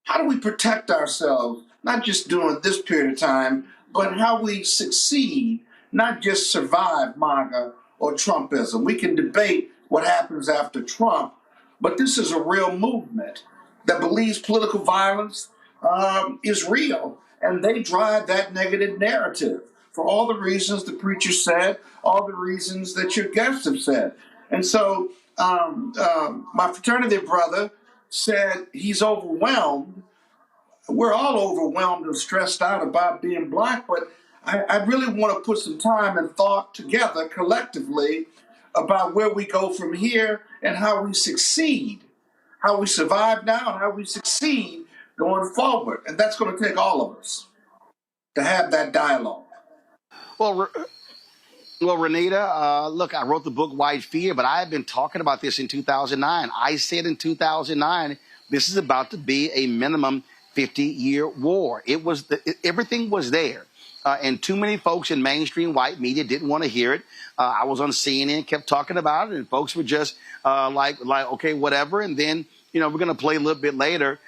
How do we protect ourselves, not just during this period of time, but how we succeed, not just survive MAGA or Trumpism. We can debate what happens after Trump, but this is a real movement that believes political violence is real, and they drive that negative narrative for all the reasons the preacher said, all the reasons that your guests have said. And so my fraternity brother said he's overwhelmed. We're all overwhelmed and stressed out about being black, but I really want to put some time and thought together collectively about where we go from here and how we succeed, how we survive now and how we succeed going forward. And that's going to take all of us to have that dialogue. Well, Renita, look, I wrote the book White Fear, but I have been talking about this in 2009. I said in 2009, this is about to be a minimum 50-year war. Everything was there. And too many folks in mainstream white media didn't want to hear it. I was on CNN, kept talking about it, and folks were just like, okay, whatever. And then, we're going to play a little bit later.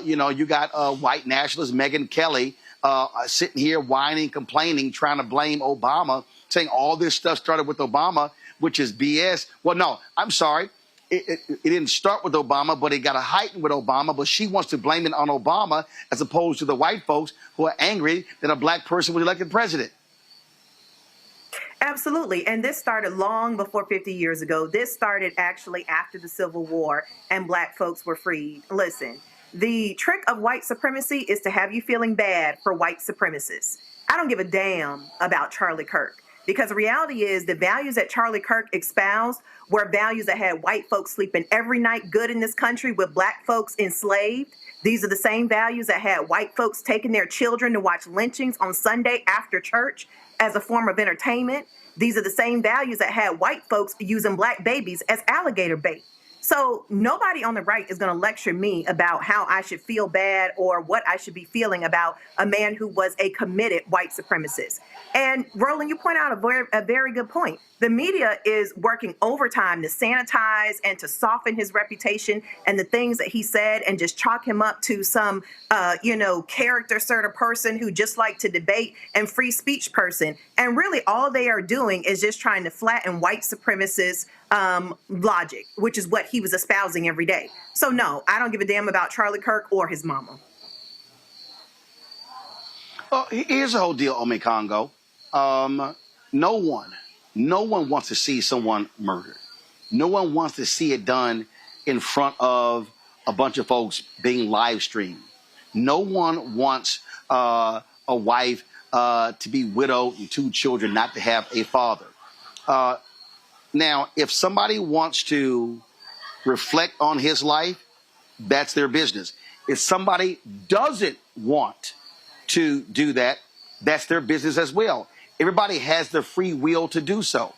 You got white nationalist Megyn Kelly sitting here whining, complaining, trying to blame Obama, saying all this stuff started with Obama, which is BS. Well, no, I'm sorry. It didn't start with Obama, but it got a heighten with Obama. But she wants to blame it on Obama as opposed to the white folks who are angry that a black person was elected president. Absolutely. And this started long before 50 years ago. This started actually after the Civil War and black folks were freed. Listen, the trick of white supremacy is to have you feeling bad for white supremacists. I don't give a damn about Charlie Kirk. Because the reality is the values that Charlie Kirk espoused were values that had white folks sleeping every night good in this country with black folks enslaved. These are the same values that had white folks taking their children to watch lynchings on Sunday after church as a form of entertainment. These are the same values that had white folks using black babies as alligator bait. So nobody on the right is going to lecture me about how I should feel bad or what I should be feeling about a man who was a committed white supremacist. And Roland, you point out a very good point. The media is working overtime to sanitize and to soften his reputation and the things that he said and just chalk him up to some, character sort of person who just liked to debate and free speech person. And really all they are doing is just trying to flatten white supremacist logic, which is what he was espousing every day. So no, I don't give a damn about Charlie Kirk or his mama. Well, here's the whole deal, Ome Congo. No one wants to see someone murdered. No one wants to see it done in front of a bunch of folks being live streamed. No one wants a wife to be widowed and two children not to have a father. Now, if somebody wants to reflect on his life, that's their business. If somebody doesn't want to do that, that's their business as well. Everybody has the free will to do so.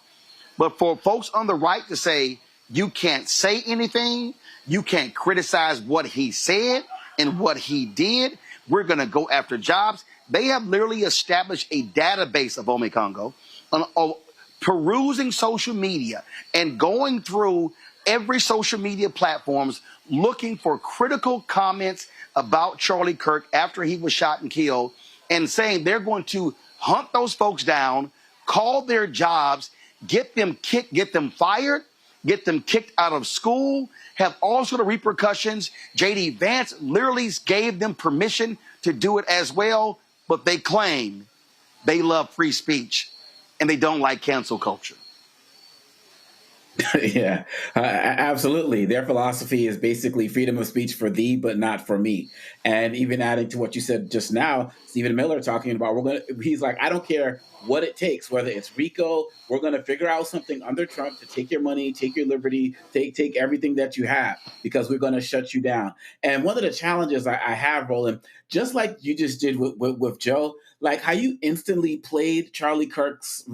But for folks on the right to say, you can't say anything, you can't criticize what he said and what he did, we're going to go after jobs. They have literally established a database of Ome Congo on perusing social media and going through every social media platforms looking for critical comments about Charlie Kirk after he was shot and killed and saying they're going to hunt those folks down, call their jobs, get them kicked, get them fired, get them kicked out of school, have all sort of repercussions. J.D. Vance literally gave them permission to do it as well, but they claim they love free speech and they don't like cancel culture. Yeah, absolutely. Their philosophy is basically freedom of speech for thee, but not for me. And even adding to what you said just now, Stephen Miller talking about, he's like, I don't care what it takes, whether it's RICO, we're going to figure out something under Trump to take your money, take your liberty, take everything that you have, because we're going to shut you down. And one of the challenges I have, Roland, just like you just did with Joe, like how you instantly played Charlie Kirk's,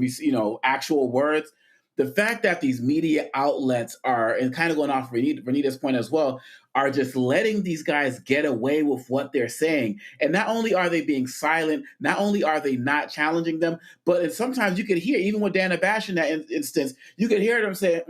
actual words. The fact that these media outlets are, and kind of going off Renita's point as well, are just letting these guys get away with what they're saying. And not only are they being silent, not only are they not challenging them, but sometimes you could hear, even with Dana Bash in that instance, you could hear them say,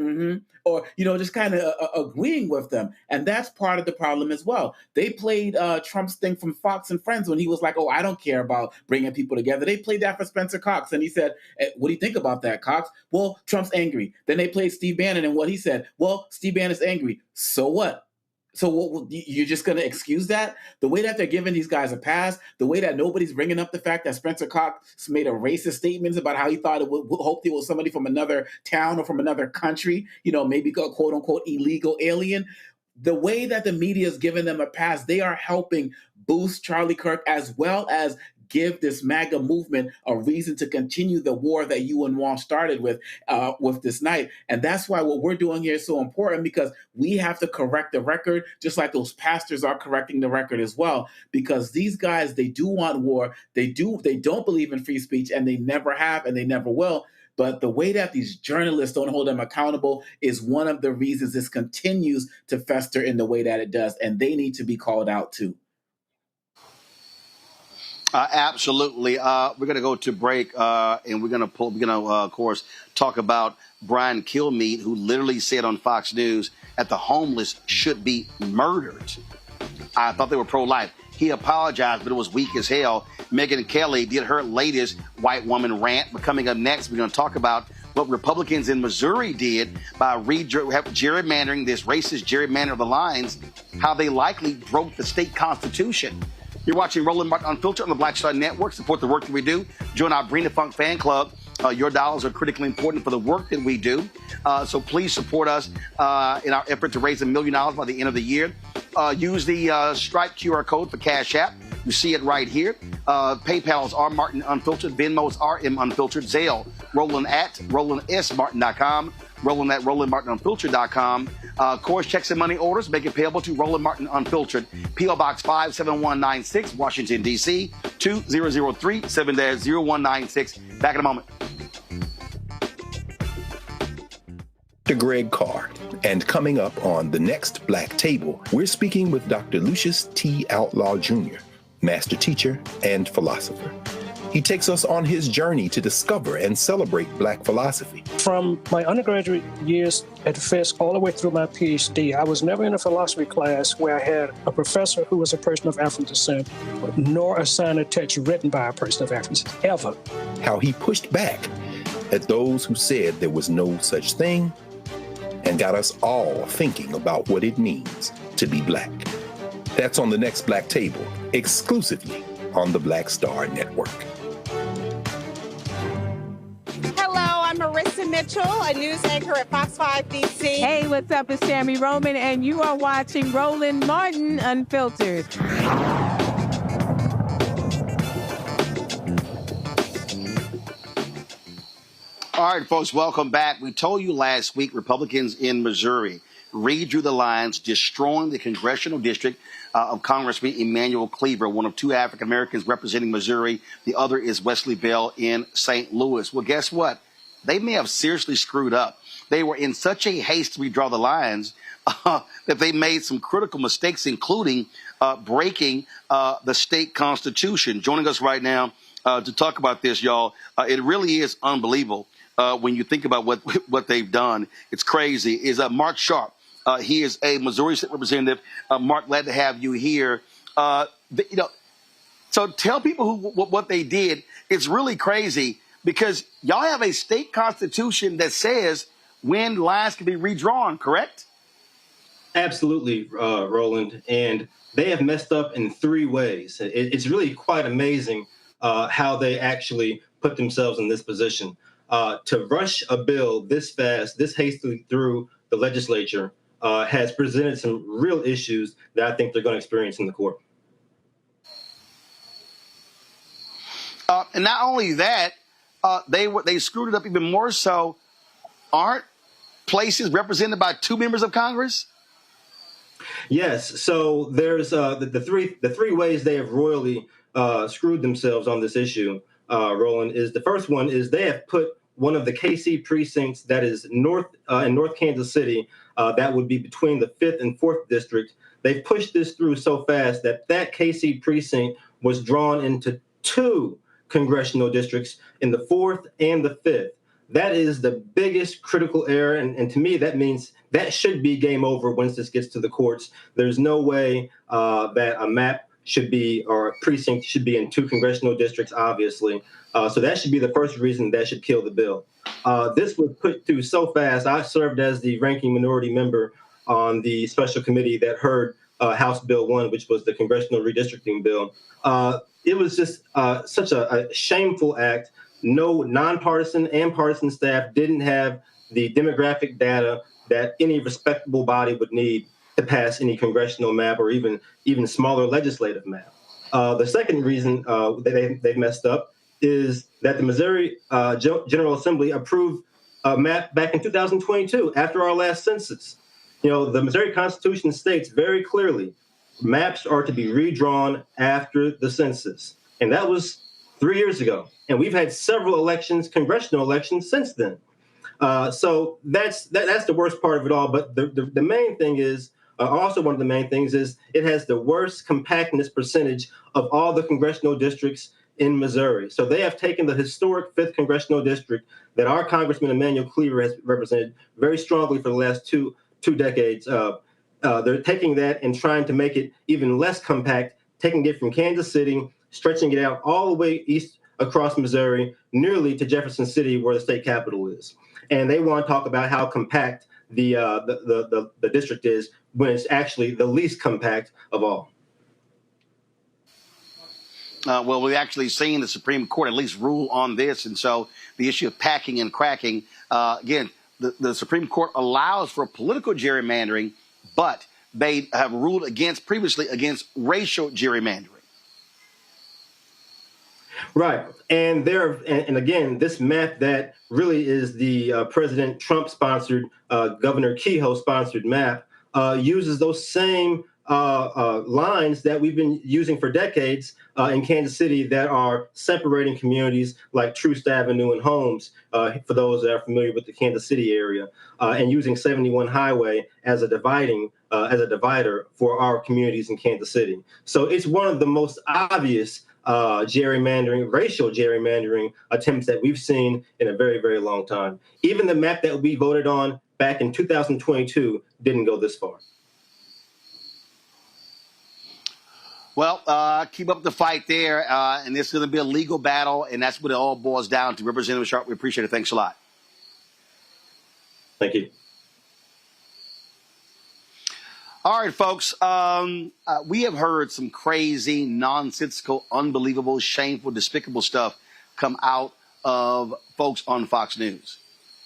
or, just kind of agreeing with them. And that's part of the problem as well. They played Trump's thing from Fox and Friends when he was like, oh, I don't care about bringing people together. They played that for Spencer Cox. And he said, what do you think about that, Cox? Well, Trump's angry. Then they played Steve Bannon and what he said. Well, Steve Bannon's angry. So what? So you're just going to excuse that? The way that they're giving these guys a pass, the way that nobody's bringing up the fact that Spencer Cox made a racist statements about how he thought hoped it was somebody from another town or from another country, maybe a quote unquote illegal alien. The way that the media is giving them a pass, they are helping boost Charlie Kirk as well as give this MAGA movement a reason to continue the war that you and Walsh started with this night. And that's why what we're doing here is so important, because we have to correct the record, just like those pastors are correcting the record as well, because these guys, they do want war. They don't believe in free speech, and they never have, and they never will. But the way that these journalists don't hold them accountable is one of the reasons this continues to fester in the way that it does. And they need to be called out too. Absolutely. We're going to go to break, and we're going to, of course, talk about Brian Kilmeade, who literally said on Fox News that the homeless should be murdered. I thought they were pro-life. He apologized, but it was weak as hell. Megyn Kelly did her latest white woman rant. But coming up next, we're going to talk about what Republicans in Missouri did by gerrymandering, this racist gerrymander of the lines, how they likely broke the state constitution. You're watching Roland Martin Unfiltered on the Black Star Network. Support the work that we do. Join our Brina Funk fan club. Your dollars are critically important for the work that we do. So please support us in our effort to raise $1 million by the end of the year. Use the Stripe QR code for Cash App. You see it right here. PayPal's R Martin Unfiltered. Venmo's RM Unfiltered. Zelle, Roland at RolandSMartin.com. Roland at RolandMartinUnfiltered.com. Of course, checks and money orders make it payable to Roland Martin Unfiltered. P.O. Box 57196, Washington, D.C. 2003 7-0196. Back in a moment. Dr. Greg Carr. And coming up on The Next Black Table, we're speaking with Dr. Lucius T. Outlaw Jr., master teacher and philosopher. He takes us on his journey to discover and celebrate Black philosophy. From my undergraduate years at Fisk all the way through my PhD, I was never in a philosophy class where I had a professor who was a person of African descent, nor assigned a text written by a person of African descent, ever. How he pushed back at those who said there was no such thing and got us all thinking about what it means to be Black. That's on The Next Black Table, exclusively on the Black Star Network. I'm Marissa Mitchell, a news anchor at Fox 5 DC. Hey, what's up? It's Tammy Roman, and you are watching Roland Martin Unfiltered. All right, folks, welcome back. We told you last week Republicans in Missouri redrew the lines, destroying the congressional district of Congressman Emanuel Cleaver, one of two African Americans representing Missouri. The other is Wesley Bell in St. Louis. Well, guess what? They may have seriously screwed up. They were in such a haste to redraw the lines that they made some critical mistakes, including breaking the state constitution. Joining us right now to talk about this, y'all, it really is unbelievable when you think about what they've done. It's crazy. Is Mark Sharp. He is a Missouri State Representative. Mark, glad to have you here. So tell people what they did. It's really crazy, because y'all have a state constitution that says when lines can be redrawn, correct? Absolutely, Roland. And they have messed up in 3 ways. It's really quite amazing how they actually put themselves in this position. To rush a bill this fast, this hastily through the legislature has presented some real issues that I think they're going to experience in the court. And not only that, they screwed it up even more so. Aren't places represented by 2 members of Congress? Yes. So there's the three ways they have royally screwed themselves on this issue. Roland, is the first one is they have put one of the KC precincts that is in North Kansas City, that would be between the 5th and 4th district. They've pushed this through so fast that KC precinct was drawn into 2 congressional districts in the 4th and the 5th. That is the biggest critical error, and to me, that means that should be game over once this gets to the courts. There's no way that a map should be, or a precinct should be in 2 congressional districts, obviously. So that should be the first reason that should kill the bill. This was put through so fast. I served as the ranking minority member on the special committee that heard House Bill 1, which was the congressional redistricting bill. It was just such a shameful act. No nonpartisan and partisan staff didn't have the demographic data that any respectable body would need to pass any congressional map or even smaller legislative map. The second reason that they've messed up is that the Missouri General Assembly approved a map back in 2022 after our last census. You know, the Missouri Constitution states very clearly maps are to be redrawn after the census. And that was 3 years ago. And we've had several elections, congressional elections, since then. So that's the worst part of it all. But the main thing is, also one of the main things is, it has the worst compactness percentage of all the congressional districts in Missouri. So they have taken the historic 5th congressional district that our Congressman Emanuel Cleaver has represented very strongly for the last two decades. They're taking that and trying to make it even less compact, taking it from Kansas City, stretching it out all the way east across Missouri, nearly to Jefferson City, where the state capital is. And they want to talk about how compact the district is when it's actually the least compact of all. Well, we've actually seen the Supreme Court at least rule on this. And so the issue of packing and cracking, again, the Supreme Court allows for political gerrymandering, but they have ruled previously against racial gerrymandering. Right. And again, this map that really is the President Trump-sponsored, Governor Kehoe-sponsored map uses those same lines that we've been using for decades in Kansas City that are separating communities like Troost Avenue and Holmes, for those that are familiar with the Kansas City area, and using 71 Highway as a divider for our communities in Kansas City. So it's one of the most obvious racial gerrymandering attempts that we've seen in a very, very long time. Even the map that we voted on back in 2022 didn't go this far. Well, keep up the fight there, and this is going to be a legal battle, and that's what it all boils down to. Representative Sharp, we appreciate it. Thanks a lot. Thank you. All right, folks, we have heard some crazy, nonsensical, unbelievable, shameful, despicable stuff come out of folks on Fox News.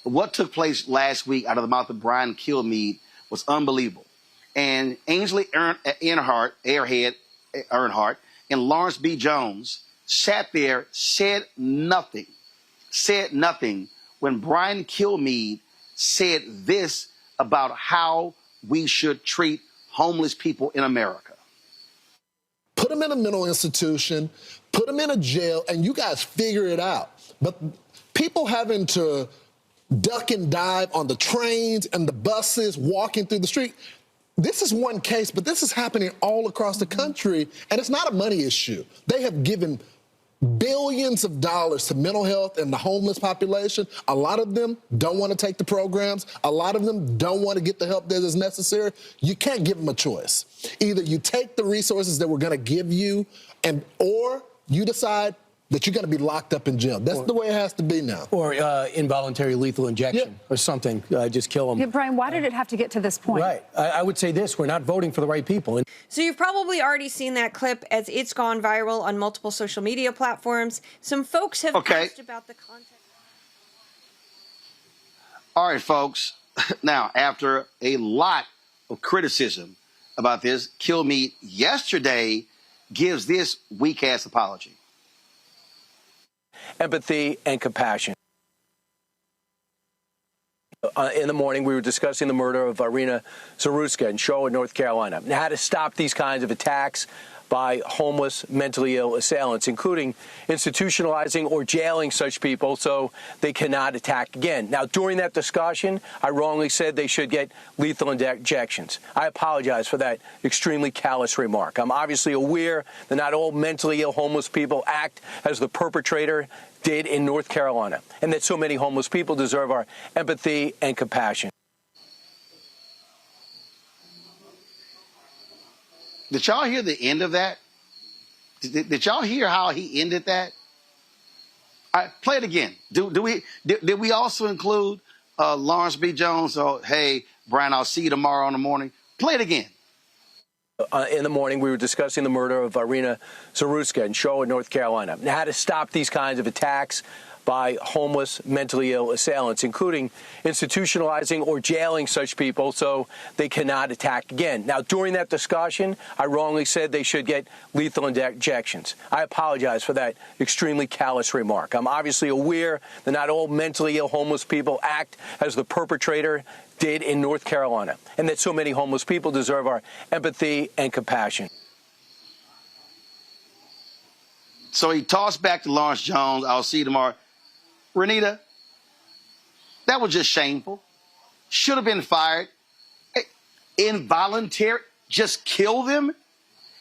But what took place last week out of the mouth of Brian Kilmeade was unbelievable. And Ainsley Earnhardt, and Lawrence B. Jones sat there, said nothing when Brian Kilmeade said this about how we should treat homeless people in America. Put them in a mental institution, put them in a jail, and you guys figure it out. But people having to duck and dive on the trains and the buses, walking through the street, this is one case, but this is happening all across the country, and it's not a money issue. They have given billions of dollars to mental health and the homeless population. A lot of them don't want to take the programs. A lot of them don't want to get the help that is necessary. You can't give them a choice. Either you take the resources that we're going to give you, or you decide that you're going to be locked up in jail. That's the way it has to be now. Or involuntary lethal injection or something. Just kill them. Yeah, Brian, why did it have to get to this point? Right. I would say this. We're not voting for the right people. So you've probably already seen that clip as it's gone viral on multiple social media platforms. Some folks have asked about the context. All right, folks. Now, after a lot of criticism about this, Kill Meat yesterday gives this weak-ass apology. Empathy and compassion. In the morning, we were discussing the murder of Irina Zaruska in Charlotte, North Carolina, and how to stop these kinds of attacks by homeless, mentally ill assailants, including institutionalizing or jailing such people so they cannot attack again. Now, during that discussion, I wrongly said they should get lethal injections. I apologize for that extremely callous remark. I'm obviously aware that not all mentally ill homeless people act as the perpetrator did in North Carolina, and that so many homeless people deserve our empathy and compassion. Did y'all hear the end of that? Did y'all hear how he ended that? All right, play it again. Did we also include Lawrence B. Jones? So, hey, Brian, I'll see you tomorrow in the morning. Play it again. In the morning, we were discussing the murder of Irina Zaruska in Charlotte, North Carolina, and how to stop these kinds of attacks by homeless, mentally ill assailants, including institutionalizing or jailing such people so they cannot attack again. Now, during that discussion, I wrongly said they should get lethal injections. I apologize for that extremely callous remark. I'm obviously aware that not all mentally ill homeless people act as the perpetrator did in North Carolina, and that so many homeless people deserve our empathy and compassion. So he tossed back to Lawrence Jones, I'll see you tomorrow. Renita, that was just shameful. Should have been fired. Involuntary, just kill them?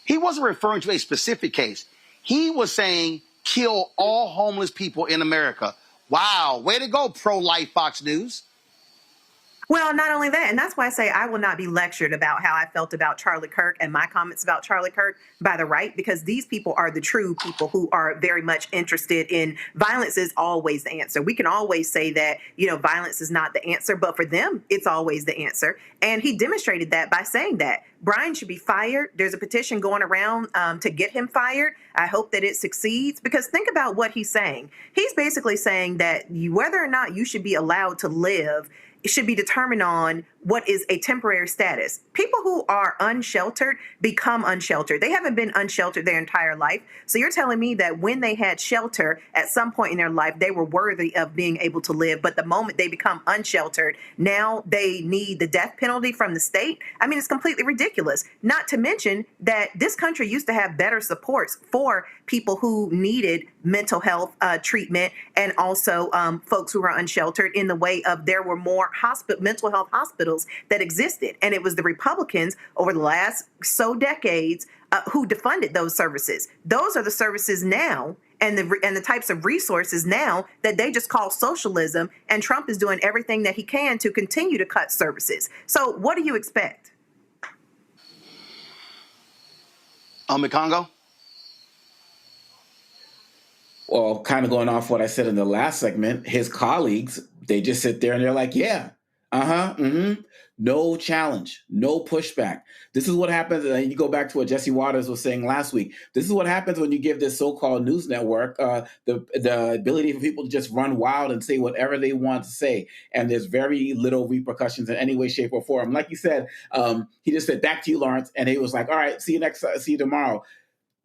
He wasn't referring to a specific case. He was saying kill all homeless people in America. Wow, way to go, pro-life Fox News. Well, not only that, and that's why I say I will not be lectured about how I felt about Charlie Kirk and my comments about Charlie Kirk by the right, because these people are the true people who are very much interested in violence is always the answer. We can always say that, violence is not the answer, but for them, it's always the answer. And he demonstrated that by saying that. Brian should be fired. There's a petition going around to get him fired. I hope that it succeeds, because think about what he's saying. He's basically saying that whether or not you should be allowed to live, it should be determined on what is a temporary status. People who are unsheltered become unsheltered. They haven't been unsheltered their entire life. So you're telling me that when they had shelter at some point in their life, they were worthy of being able to live. But the moment they become unsheltered, now they need the death penalty from the state. I mean, it's completely ridiculous. Not to mention that this country used to have better supports for people who needed mental health treatment, and also folks who are unsheltered, in the way of there were more mental health hospitals that existed. And it was the Republicans over the last decades who defunded those services. Those are the services now and the types of resources now that they just call socialism. And Trump is doing everything that he can to continue to cut services. So what do you expect? Congo? Well, kind of going off what I said in the last segment, his colleagues, they just sit there and they're like, yeah, no challenge, no pushback. This is what happens. And you go back to what Jesse Waters was saying last week. This is what happens when you give this so-called news network the ability for people to just run wild and say whatever they want to say. And there's very little repercussions in any way, shape, or form. Like you said, he just said, back to you, Lawrence. And he was like, all right, see you tomorrow.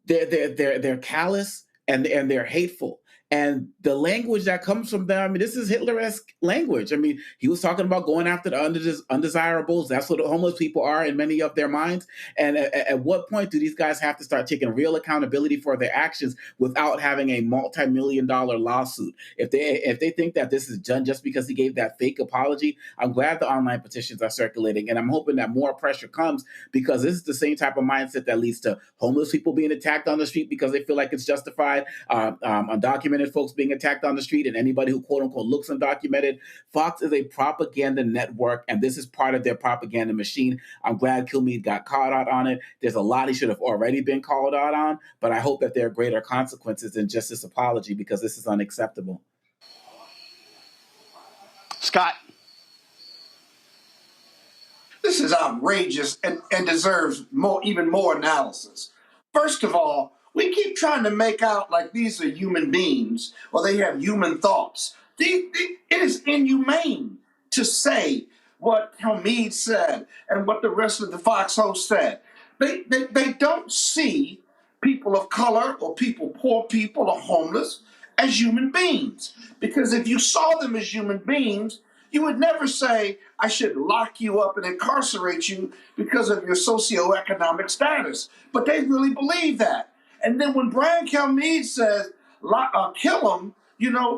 They're callous and they're hateful. And the language that comes from them, I mean, this is Hitler-esque language. I mean, he was talking about going after the undesirables. That's what homeless people are in many of their minds. And at what point do these guys have to start taking real accountability for their actions without having a multi-million-dollar lawsuit? If they think that this is done just because he gave that fake apology, I'm glad the online petitions are circulating. And I'm hoping that more pressure comes, because this is the same type of mindset that leads to homeless people being attacked on the street because they feel like it's justified, undocumented undocumented folks being attacked on the street and anybody who quote unquote looks undocumented. Fox is a propaganda network, and this is part of their propaganda machine. I'm glad Kilmeade got caught out on it. There's a lot he should have already been called out on, but I hope that there are greater consequences than just this apology, because this is unacceptable. Scott. This is outrageous and deserves even more analysis. First of all, we keep trying to make out like these are human beings or they have human thoughts. It is inhumane to say what Kilmeade said and what the rest of the Fox hosts said. They don't see people of color or poor people or homeless as human beings. Because if you saw them as human beings, you would never say, I should lock you up and incarcerate you because of your socioeconomic status. But they really believe that. And then when Brian Kilmeade says, kill them,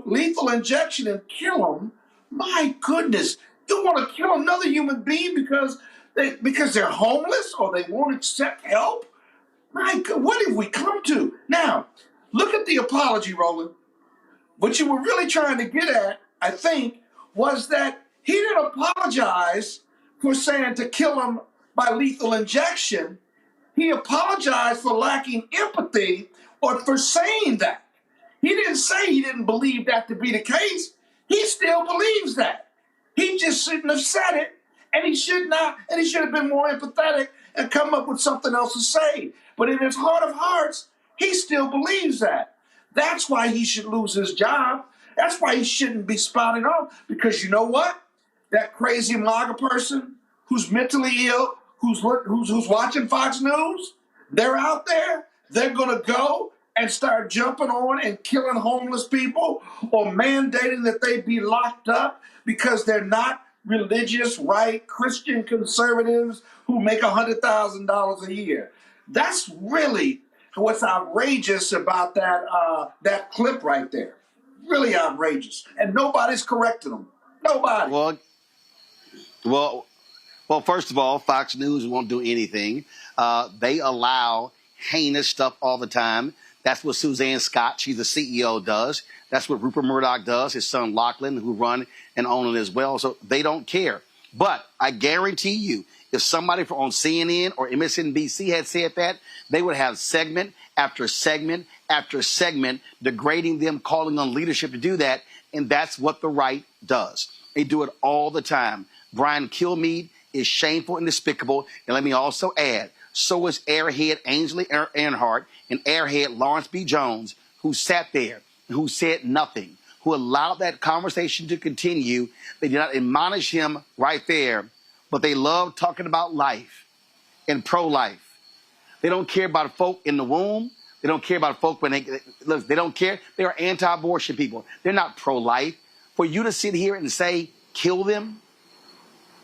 lethal injection and kill them, my goodness, you want to kill another human being because they're homeless or they won't accept help? My God, what have we come to? Now, look at the apology, Roland. What you were really trying to get at, I think, was that he didn't apologize for saying to kill him by lethal injection. He apologized for lacking empathy or for saying that. He didn't say he didn't believe that to be the case. He still believes that. He just shouldn't have said it, and he should have been more empathetic and come up with something else to say. But in his heart of hearts, he still believes that. That's why he should lose his job. That's why he shouldn't be spouting off, because you know what? That crazy MAGA person who's mentally ill, who's watching Fox News, they're out there. They're going to go and start jumping on and killing homeless people or mandating that they be locked up because they're not religious, right, Christian conservatives who make $100,000 a year. That's really what's outrageous about that clip right there. Really outrageous. And nobody's correcting them. Nobody. Well, first of all, Fox News won't do anything. They allow heinous stuff all the time. That's what Suzanne Scott, she's the CEO, does. That's what Rupert Murdoch does, his son Lachlan, who run and own it as well. So they don't care. But I guarantee you, if somebody on CNN or MSNBC had said that, they would have segment after segment after segment degrading them, calling on leadership to do that. And that's what the right does. They do it all the time. Brian Kilmeade is shameful and despicable. And let me also add, so is airhead Ainsley Earnhardt and airhead Lawrence B. Jones, who sat there and who said nothing, who allowed that conversation to continue. They did not admonish him right there, but they love talking about life and pro-life. They don't care about folk in the womb. They don't care about folk when they don't care. They are anti-abortion people. They're not pro-life. For you to sit here and say, kill them,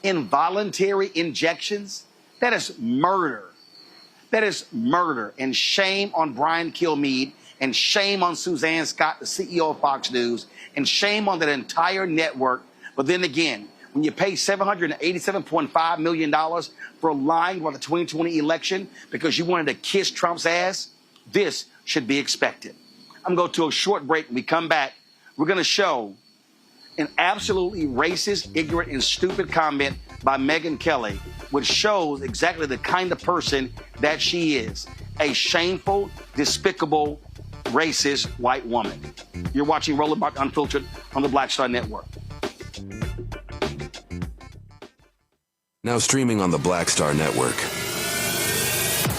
involuntary injections, that is murder. That is murder. And shame on Brian Kilmeade, and shame on Suzanne Scott, the CEO of Fox News, and shame on that entire network. But then again, when you pay $787.5 million for lying about the 2020 election because you wanted to kiss Trump's ass, this should be expected. I'm going to go to a short break. When we come back, we're going to show an absolutely racist, ignorant, and stupid comment by Megyn Kelly, which shows exactly the kind of person that she is. A shameful, despicable, racist white woman. You're watching Roland Martin Unfiltered on the Black Star Network. Now streaming on the Black Star Network.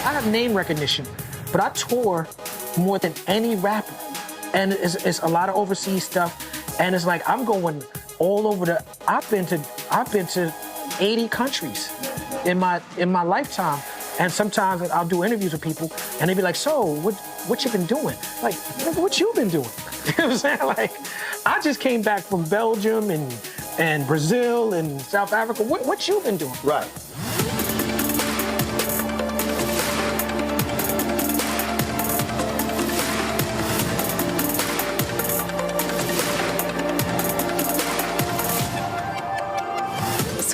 I have name recognition, but I tour more than any rapper. And it's a lot of overseas stuff. And it's like I'm going all over I've been to 80 countries in my lifetime. And sometimes I'll do interviews with people and they be like, so what you been doing? Like, what you been doing? You know what I'm saying? Like, I just came back from Belgium and Brazil and South Africa. What you been doing? Right.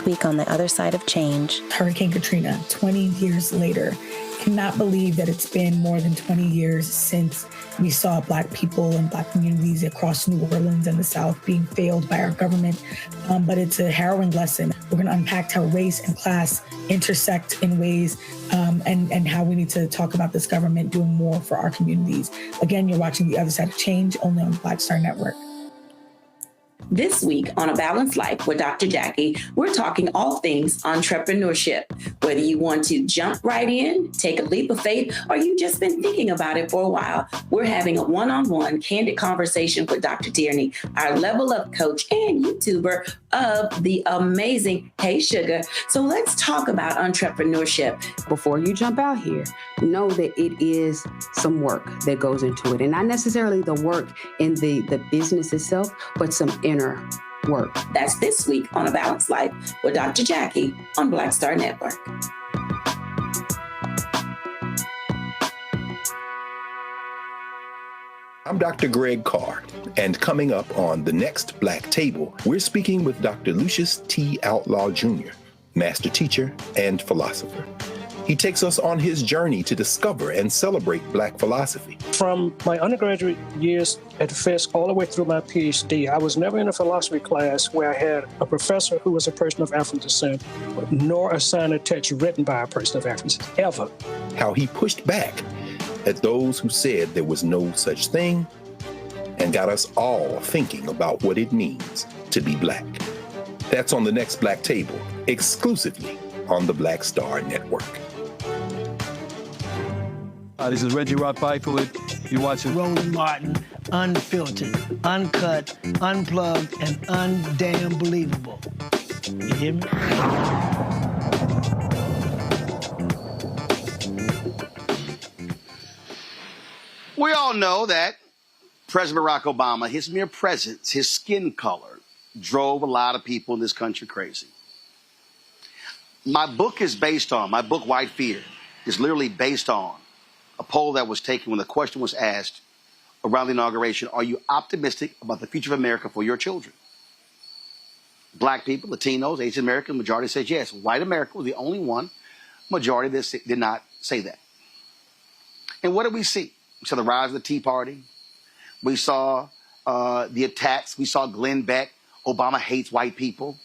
This week on The Other Side of Change. Hurricane Katrina, 20 years later. Cannot believe that it's been more than 20 years since we saw Black people and Black communities across New Orleans and the South being failed by our government. But it's a harrowing lesson. We're going to unpack how race and class intersect in ways and how we need to talk about this government doing more for our communities. Again, you're watching The Other Side of Change, only on the Black Star Network. This week on A Balanced Life with Dr. Jackie, we're talking all things entrepreneurship. Whether you want to jump right in, take a leap of faith, or you've just been thinking about it for a while, we're having a one-on-one candid conversation with Dr. Tierney, our level up coach and YouTuber of the amazing Hey Sugar. So let's talk about entrepreneurship. Before you jump out here, know that it is some work that goes into it. And not necessarily the work in the business itself, but some inner work. That's this week on A Balanced Life with Dr. Jackie on Black Star Network. I'm Dr. Greg Card, and coming up on The Next Black Table, we're speaking with Dr. Lucius T. Outlaw Jr., master teacher and philosopher. He takes us on his journey to discover and celebrate Black philosophy. From my undergraduate years at Fisk all the way through my PhD, I was never in a philosophy class where I had a professor who was a person of African descent, nor assigned a text written by a person of African descent, ever. How he pushed back at those who said there was no such thing and got us all thinking about what it means to be Black. That's on The Next Black Table, exclusively on the Black Star Network. This is Reggie Rock Byford. You're watching Roland Martin, unfiltered, uncut, unplugged, and undamn believable. You hear me? We all know that President Barack Obama, his mere presence, his skin color, drove a lot of people in this country crazy. My book, White Fear, is literally based on a poll that was taken when the question was asked around the inauguration, are you optimistic about the future of America for your children? Black people, Latinos, Asian American, majority says yes. White America was the only one, majority that did not say that. And what did we see? We saw the rise of the Tea Party. We saw the attacks. We saw Glenn Beck. Obama hates white people.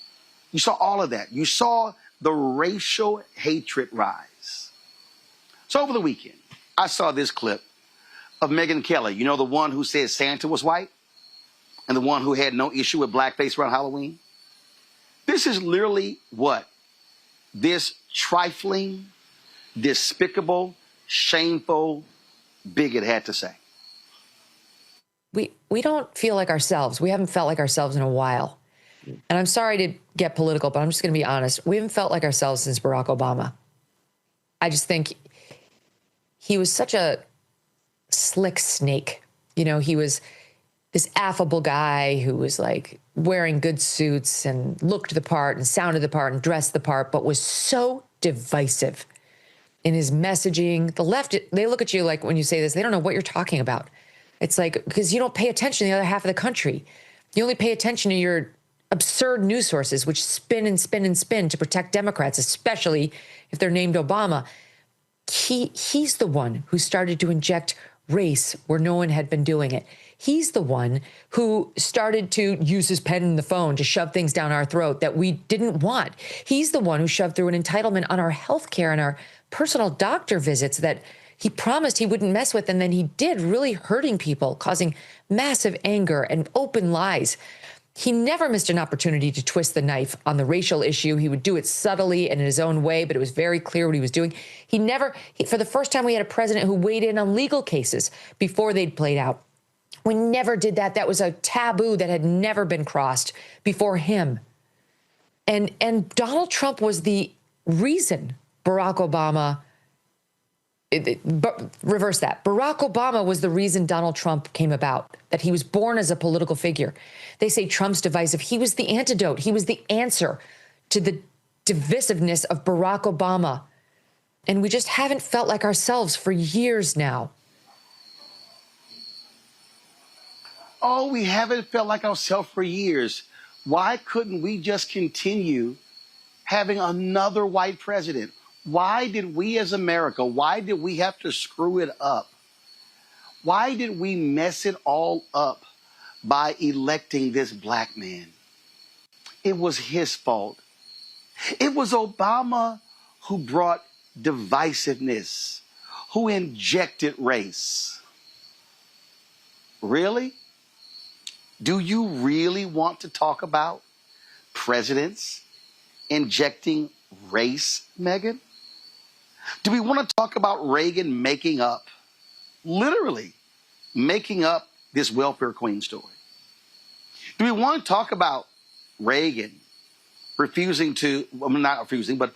You saw all of that. You saw the racial hatred rise. So over the weekend, I saw this clip of Megyn Kelly. You know, the one who said Santa was white and the one who had no issue with blackface around Halloween. This is literally what this trifling, despicable, shameful bigot had to say. We don't feel like ourselves. We haven't felt like ourselves in a while. And I'm sorry to get political, but I'm just going to be honest. We haven't felt like ourselves since Barack Obama. I just think he was such a slick snake. You know, he was this affable guy who was like wearing good suits and looked the part and sounded the part and dressed the part, but was so divisive in his messaging. The left, they look at you like when you say this, they don't know what you're talking about. It's like, because you don't pay attention to the other half of the country. You only pay attention to your absurd news sources, which spin and spin and spin to protect Democrats, especially if they're named Obama. He's the one who started to inject race where no one had been doing it. He's the one who started to use his pen and the phone to shove things down our throat that we didn't want. He's the one who shoved through an entitlement on our health care and our personal doctor visits that he promised he wouldn't mess with, and then he did, really hurting people, causing massive anger and open lies. He never missed an opportunity to twist the knife on the racial issue. He would do it subtly and in his own way, but it was very clear what he was doing. For the first time, we had a president who weighed in on legal cases before they'd played out. We never did that. That was a taboo that had never been crossed before him. And Donald Trump was the reason Barack Obama, reverse that. Barack Obama was the reason Donald Trump came about, that he was born as a political figure. They say Trump's divisive. He was the antidote. He was the answer to the divisiveness of Barack Obama. And we just haven't felt like ourselves for years now. Oh, we haven't felt like ourselves for years. Why couldn't we just continue having another white president. Why did we as America, why did we have to screw it up? Why did we mess it all up by electing this black man? It was his fault. It was Obama who brought divisiveness, who injected race. Really? Do you really want to talk about presidents injecting race, Megyn? Do we want to talk about Reagan making up, literally making up this welfare queen story? Do we want to talk about Reagan refusing to, well, not refusing, but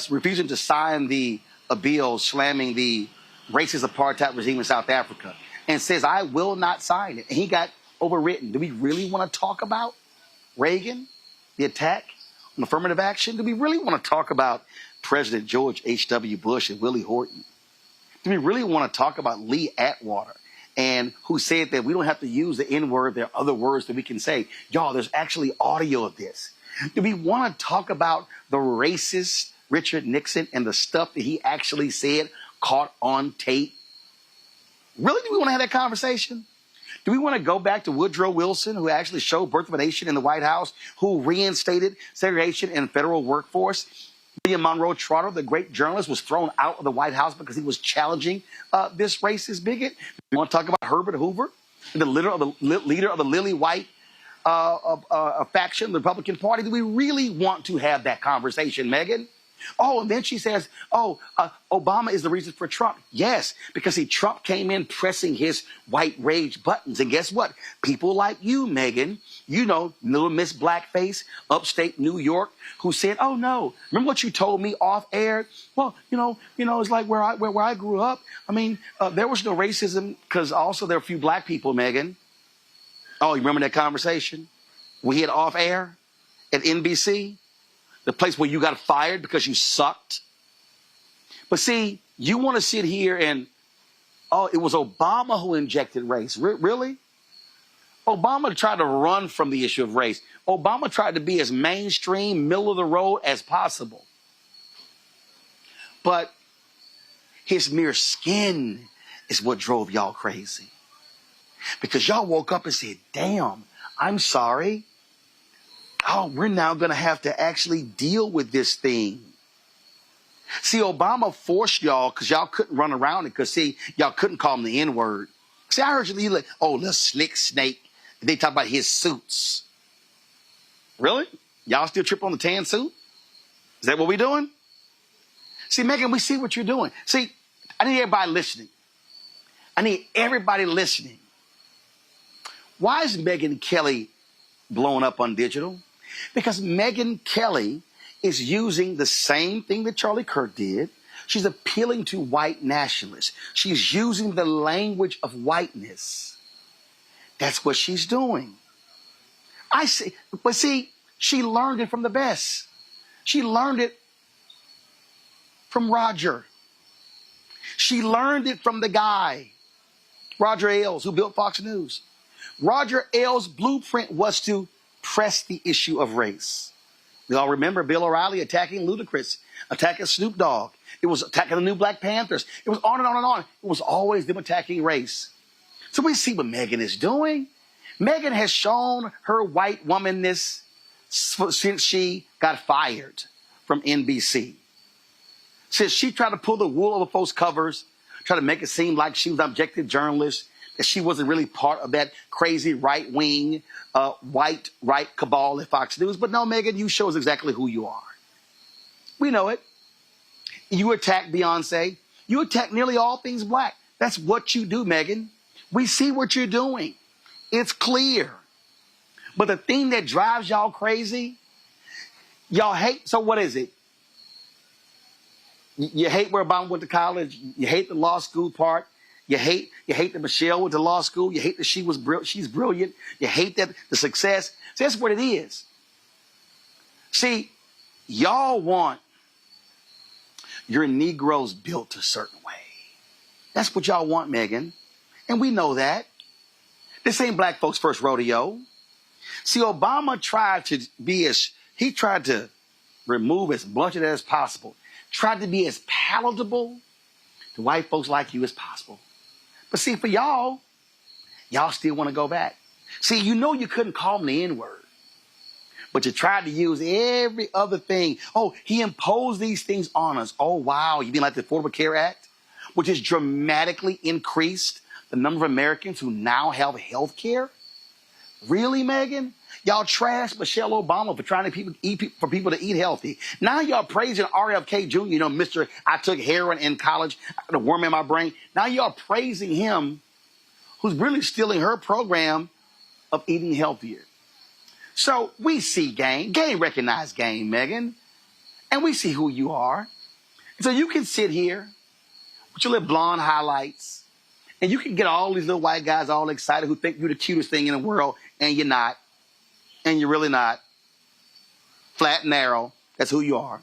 refusing to sign a bill slamming the racist apartheid regime in South Africa and says, I will not sign it. And he got overwritten. Do we really want to talk about Reagan, the attack on affirmative action? Do we really want to talk about President George H.W. Bush and Willie Horton? Do we really want to talk about Lee Atwater, and who said that we don't have to use the N-word, there are other words that we can say? Y'all, there's actually audio of this. Do we want to talk about the racist Richard Nixon and the stuff that he actually said caught on tape? Really, do we want to have that conversation? Do we want to go back to Woodrow Wilson, who actually showed Birth of a Nation in the White House, who reinstated segregation in the federal workforce? William Monroe Trotter, the great journalist, was thrown out of the White House because he was challenging this racist bigot. We want to talk about Herbert Hoover, the leader of the Lily White faction, the Republican Party. Do we really want to have that conversation, Megyn? Oh, and then she says, Obama is the reason for Trump. Yes, because Trump came in pressing his white rage buttons. And guess what? People like you, Megyn, you know, little Miss Blackface, upstate New York, who said, oh, no, remember what you told me off air? Well, you know, it's like where I grew up. I mean, there was no racism because also there were a few black people, Megyn. Oh, you remember that conversation we had off air at NBC? The place where you got fired because you sucked. But see, you want to sit here and, oh, it was Obama who injected race. Really? Obama tried to run from the issue of race. Obama tried to be as mainstream, middle of the road as possible. But his mere skin is what drove y'all crazy. Because y'all woke up and said, damn, I'm sorry. Oh, we're now going to have to actually deal with this thing. See, Obama forced y'all because y'all couldn't run around it because, see, y'all couldn't call him the N-word. See, I heard you like, oh, little slick snake. They talk about his suits. Really? Y'all still trip on the tan suit? Is that what we're doing? See, Megyn, we see what you're doing. See, I need everybody listening. I need everybody listening. Why is Megyn Kelly blowing up on digital? Because Megyn Kelly is using the same thing that Charlie Kirk did. She's appealing to white nationalists. She's using the language of whiteness. That's what she's doing. I see, but see, she learned it from the best. She learned it from Roger. She learned it from the guy, Roger Ailes, who built Fox News. Roger Ailes' blueprint was to press the issue of race. We all remember Bill O'Reilly attacking Ludacris, attacking Snoop Dogg. It was attacking the new Black Panthers. It was on and on and on. It was always them attacking race. So we see what Megyn is doing. Megyn has shown her white womanness since she got fired from NBC. Since she tried to pull the wool over folks' covers, try to make it seem like she was an objective journalist, that she wasn't really part of that crazy right-wing, white right cabal at Fox News. But no, Megyn, you show us exactly who you are. We know it. You attack Beyonce. You attack nearly all things black. That's what you do, Megyn. We see what you're doing. It's clear. But the thing that drives y'all crazy, y'all hate. So what is it? You hate where Obama went to college. You hate the law school part. You hate that Michelle went to law school. You hate that she's brilliant. You hate that the success. So that's what it is. See, y'all want your Negroes built a certain way. That's what y'all want, Megyn. And we know that. This ain't black folks' first rodeo. See, Obama tried to remove as much of that as possible. Try to be as palatable to white folks like you as possible. But see, for y'all still want to go back. See, you know you couldn't call him the N-word, but you tried to use every other thing. Oh, he imposed these things on us. Oh, wow. You mean like the Affordable Care Act, which has dramatically increased the number of Americans who now have health care? Really, Megan? Y'all trashed Michelle Obama for trying to for people to eat healthy. Now y'all praising RFK Jr., you know, Mr. I took heroin in college, I got a worm in my brain. Now y'all praising him, who's really stealing her program of eating healthier. So we see game. Game recognize game, Megan. And we see who you are. So you can sit here with your little blonde highlights, and you can get all these little white guys all excited who think you're the cutest thing in the world, and you're not. And you're really not. Flat and narrow. That's who you are.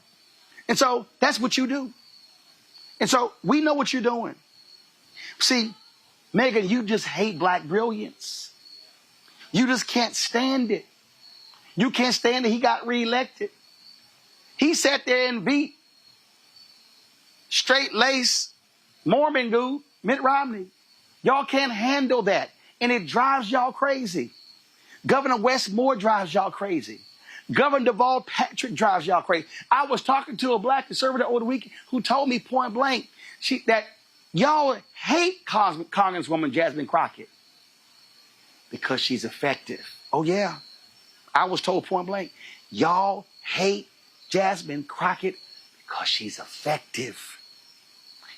And so that's what you do. And so we know what you're doing. See, Megan, you just hate black brilliance. You just can't stand it. You can't stand that he got reelected. He sat there and beat straight-laced Mormon dude, Mitt Romney. Y'all can't handle that. And it drives y'all crazy. Governor Wes Moore drives y'all crazy. Governor Deval Patrick drives y'all crazy. I was talking to a black conservative over the weekend who told me point blank that y'all hate Congresswoman Jasmine Crockett because she's effective. Oh, yeah. I was told point blank, y'all hate Jasmine Crockett because she's effective.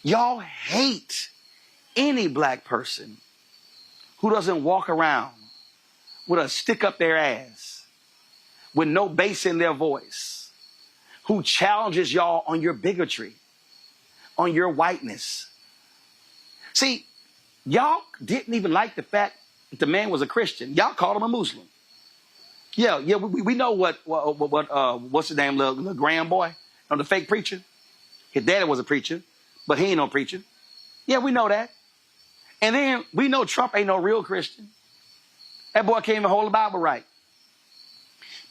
Y'all hate any black person who doesn't walk around with a stick up their ass, with no bass in their voice, who challenges y'all on your bigotry, on your whiteness. See, y'all didn't even like the fact that the man was a Christian. Y'all called him a Muslim. Yeah, we know what's his name, little Graham boy, the fake preacher. His daddy was a preacher, but he ain't no preacher. Yeah, we know that. And then we know Trump ain't no real Christian. That boy can't even hold the Bible right.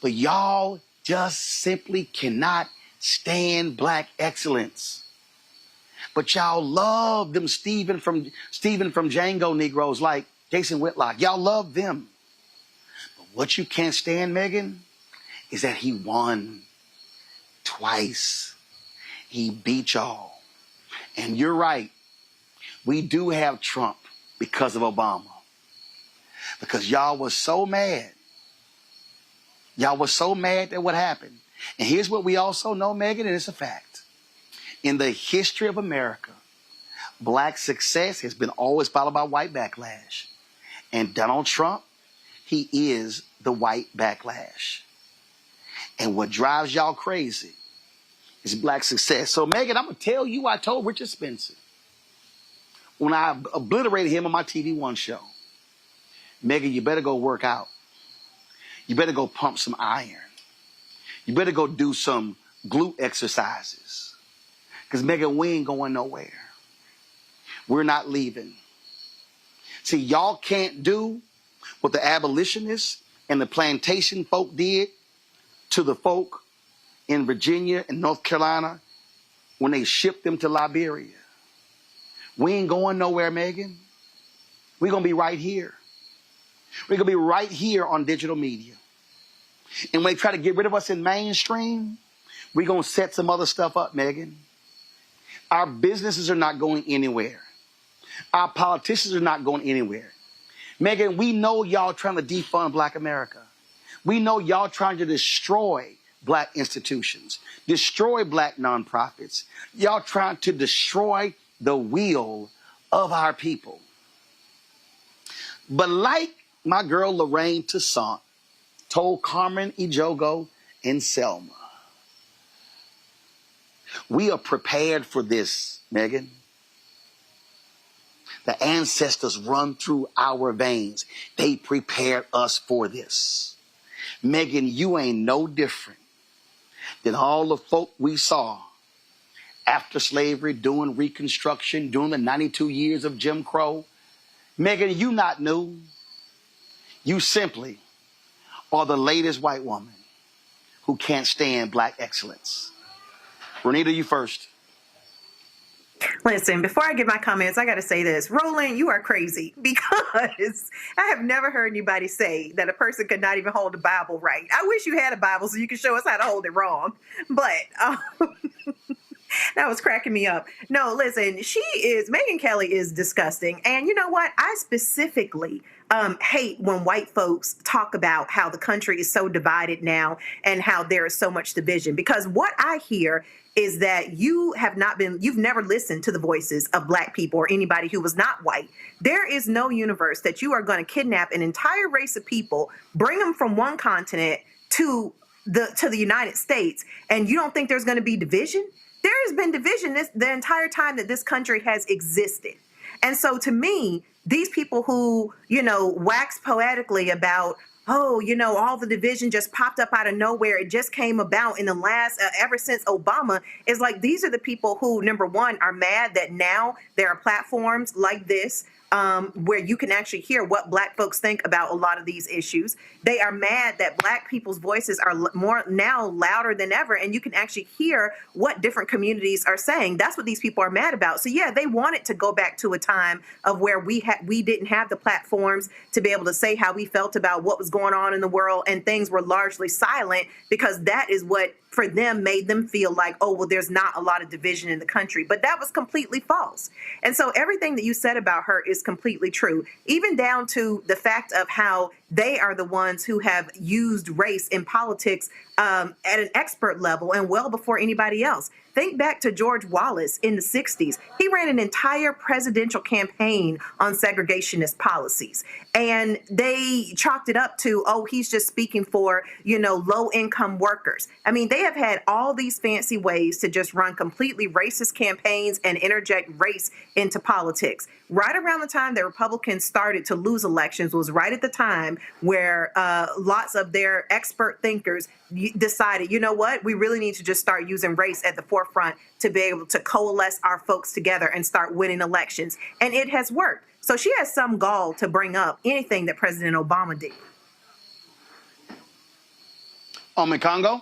But y'all just simply cannot stand black excellence. But y'all love them Stephen from Django Negroes like Jason Whitlock. Y'all love them. But what you can't stand, Megan, is that he won twice. He beat y'all. And you're right. We do have Trump because of Obama. Because y'all was so mad. Y'all was so mad at what happened. And here's what we also know, Megan, and it's a fact. In the history of America, black success has been always followed by white backlash. And Donald Trump, he is the white backlash. And what drives y'all crazy is black success. So, Megan, I'm going to tell you, I told Richard Spencer when I obliterated him on my TV One show, Megan, you better go work out. You better go pump some iron. You better go do some glute exercises. Because, Megan, we ain't going nowhere. We're not leaving. See, y'all can't do what the abolitionists and the plantation folk did to the folk in Virginia and North Carolina when they shipped them to Liberia. We ain't going nowhere, Megan. We're going to be right here. We're going to be right here on digital media. And when they try to get rid of us in mainstream, we're going to set some other stuff up, Megan. Our businesses are not going anywhere. Our politicians are not going anywhere. Megan, we know y'all trying to defund Black America. We know y'all trying to destroy Black institutions, destroy Black nonprofits. Y'all trying to destroy the will of our people. But like my girl Lorraine Toussaint told Carmen Ejogo and Selma, we are prepared for this, Megan. The ancestors run through our veins. They prepared us for this. Megan, you ain't no different than all the folk we saw after slavery, doing Reconstruction, during the 92 years of Jim Crow. Megan, you not new. You simply are the latest white woman who can't stand black excellence. Renita, you first. Listen, before I give my comments, I got to say this. Roland, you are crazy because I have never heard anybody say that a person could not even hold the Bible right. I wish you had a Bible so you could show us how to hold it wrong. But that was cracking me up. No, listen, Megyn Kelly is disgusting. And you know what? I specifically hate when white folks talk about how the country is so divided now and how there is so much division. Because what I hear is that you've never listened to the voices of black people or anybody who was not white. There is no universe that you are going to kidnap an entire race of people, bring them from one continent to the United States, and you don't think there's going to be division? There has been division the entire time that this country has existed. And so to me, these people who, wax poetically about, oh, all the division just popped up out of nowhere. It just came about in the last, ever since Obama, is like, these are the people who, number one, are mad that now there are platforms like this where you can actually hear what black folks think about a lot of these issues. They are mad that black people's voices are more now louder than ever, and you can actually hear what different communities are saying. That's what these people are mad about. So yeah, they wanted to go back to a time of where we didn't have the platforms to be able to say how we felt about what was going on in the world, and things were largely silent because that is what for them made them feel like, oh, well, there's not a lot of division in the country. But that was completely false. And so everything that you said about her is completely true, even down to the fact of how they are the ones who have used race in politics at an expert level and well before anybody else. Think back to George Wallace in the 60s. He ran an entire presidential campaign on segregationist policies. And they chalked it up to, oh, he's just speaking for, low-income workers. I mean, they have had all these fancy ways to just run completely racist campaigns and interject race into politics. Right around the time that Republicans started to lose elections was right at the time where lots of their expert thinkers decided, you know what, we really need to just start using race at the forefront to be able to coalesce our folks together and start winning elections. And it has worked. So she has some gall to bring up anything that President Obama did. Congo?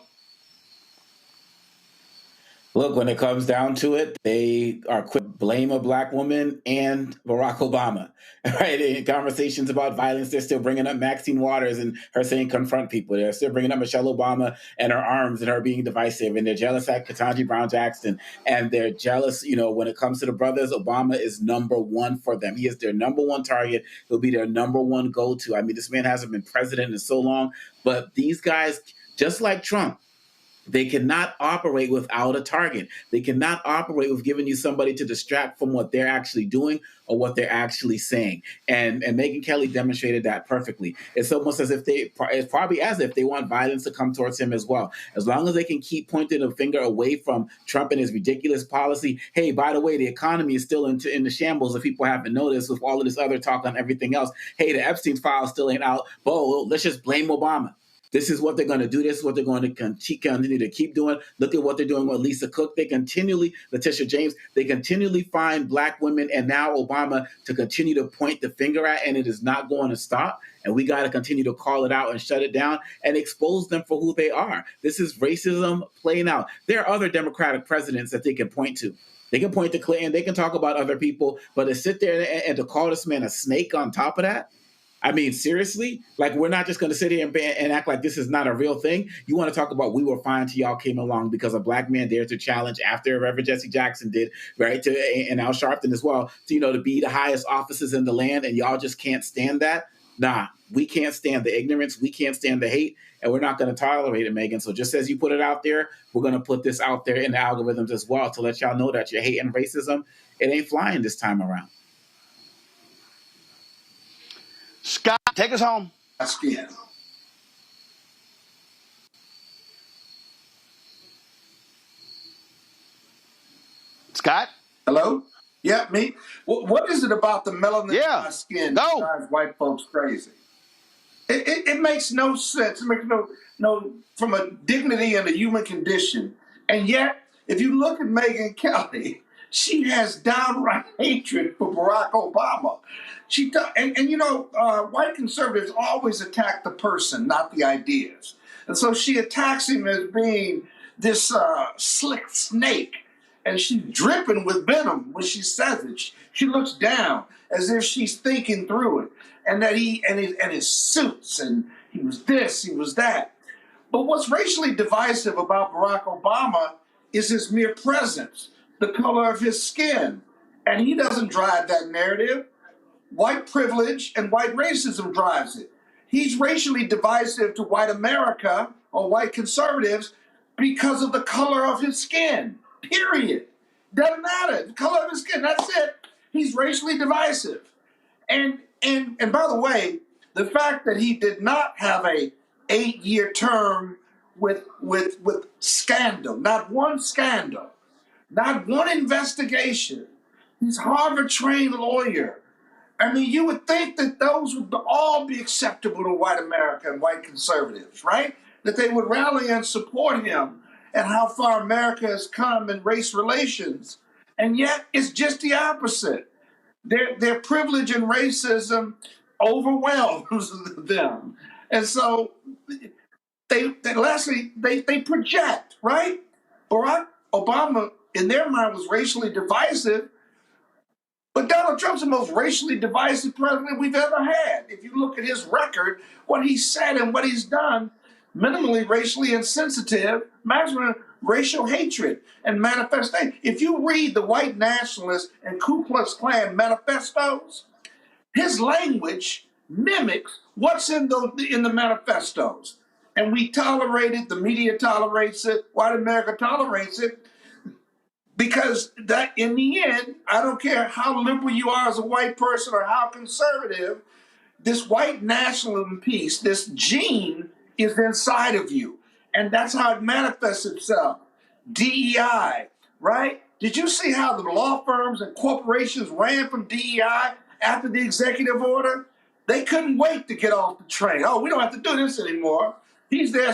Look, when it comes down to it, they are quick to blame a black woman and Barack Obama, right? In conversations about violence, they're still bringing up Maxine Waters and her saying confront people. They're still bringing up Michelle Obama and her arms and her being divisive. And they're jealous at Ketanji Brown Jackson. And they're jealous, when it comes to the brothers, Obama is number one for them. He is their number one target. He'll be their number one go-to. I mean, this man hasn't been president in so long, but these guys, just like Trump, they cannot operate without a target. They cannot operate with giving you somebody to distract from what they're actually doing or what they're actually saying. And Megyn Kelly demonstrated that perfectly. It's almost as if it's probably as if they want violence to come towards him as well. As long as they can keep pointing a finger away from Trump and his ridiculous policy. Hey, by the way, the economy is still in the shambles if people haven't noticed with all of this other talk on everything else. Hey, the Epstein file still ain't out. Well, let's just blame Obama. This is what they're going to do. This is what they're going to continue to keep doing. Look at what they're doing with Lisa Cook. Letitia James, they continually find black women and now Obama to continue to point the finger at, and it is not going to stop. And we got to continue to call it out and shut it down and expose them for who they are. This is racism playing out. There are other Democratic presidents that they can point to. They can point to Clinton. They can talk about other people, but to sit there and to call this man a snake on top of that, I mean, seriously? Like, we're not just going to sit here and act like this is not a real thing. You want to talk about we were fine till y'all came along because a black man dared to challenge after Reverend Jesse Jackson did, right? And Al Sharpton as well, to be the highest offices in the land, and y'all just can't stand that? Nah, we can't stand the ignorance. We can't stand the hate, and we're not going to tolerate it, Megyn. So just as you put it out there, we're going to put this out there in the algorithms as well to let y'all know that your hate and racism, it ain't flying this time around. Scott, take us home. Skin. Scott? Hello? Yeah, me? What is it about the melanin in my skin that drives white folks crazy? It makes no sense. It makes no from a dignity and a human condition. And yet, if you look at Megyn Kelly, she has downright hatred for Barack Obama. White conservatives always attack the person, not the ideas. And so she attacks him as being this slick snake. And she's dripping with venom when she says it. She looks down as if she's thinking through it. And that his suits, and he was this, he was that. But what's racially divisive about Barack Obama is his mere presence, the color of his skin. And he doesn't drive that narrative. White privilege and white racism drives it. He's racially divisive to white America or white conservatives because of the color of his skin. Period. Doesn't matter. The color of his skin, that's it. He's racially divisive. And by the way, the fact that he did not have a 8-year term with scandal, not one scandal, not one investigation. He's a Harvard-trained lawyer. I mean, you would think that those would all be acceptable to white America and white conservatives, right? That they would rally and support him and how far America has come in race relations. And yet, it's just the opposite. Their privilege and racism overwhelms them. And so they project, right? Barack Obama, in their mind, was racially divisive, but Donald Trump's the most racially divisive president we've ever had. If you look at his record, what he said and what he's done, minimally racially insensitive, maximum racial hatred and manifestation. If you read the white nationalist and Ku Klux Klan manifestos, his language mimics what's in the manifestos. And we tolerate it, the media tolerates it, white America tolerates it, because that in the end, I don't care how liberal you are as a white person or how conservative, this white nationalism piece, this gene is inside of you. And that's how it manifests itself. DEI, right? Did you see how the law firms and corporations ran from DEI after the executive order? They couldn't wait to get off the train. Oh, we don't have to do this anymore. He's there.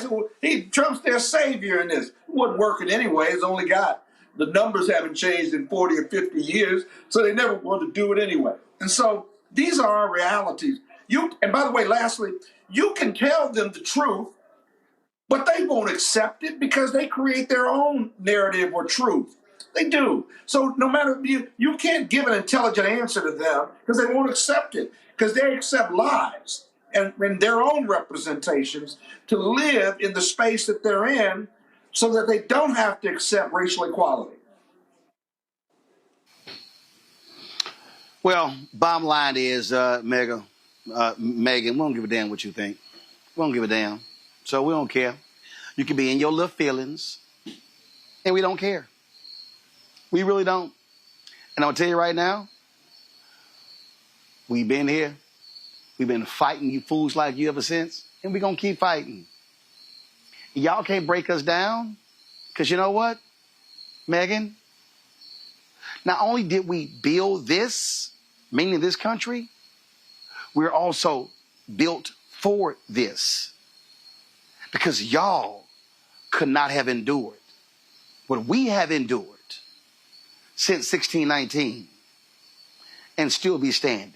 Trump's their savior in this. It wasn't working anyway. It's only got the numbers haven't changed in 40 or 50 years, so they never want to do it anyway. And so these are our realities. And by the way, lastly, you can tell them the truth, but they won't accept it because they create their own narrative or truth. They do. So no matter, you can't give an intelligent answer to them because they won't accept it, because they accept lies and their own representations to live in the space that they're in so that they don't have to accept racial equality. Well, bottom line is, Megan, we don't give a damn what you think. We don't give a damn. So we don't care. You can be in your little feelings, and we don't care. We really don't. And I'm going to tell you right now, we've been here. We've been fighting you fools like you ever since, and we're going to keep fighting. Y'all can't break us down, because you know what, Megan? Not only did we build this, meaning this country, we're also built for this. Because y'all could not have endured what we have endured since 1619 and still be standing.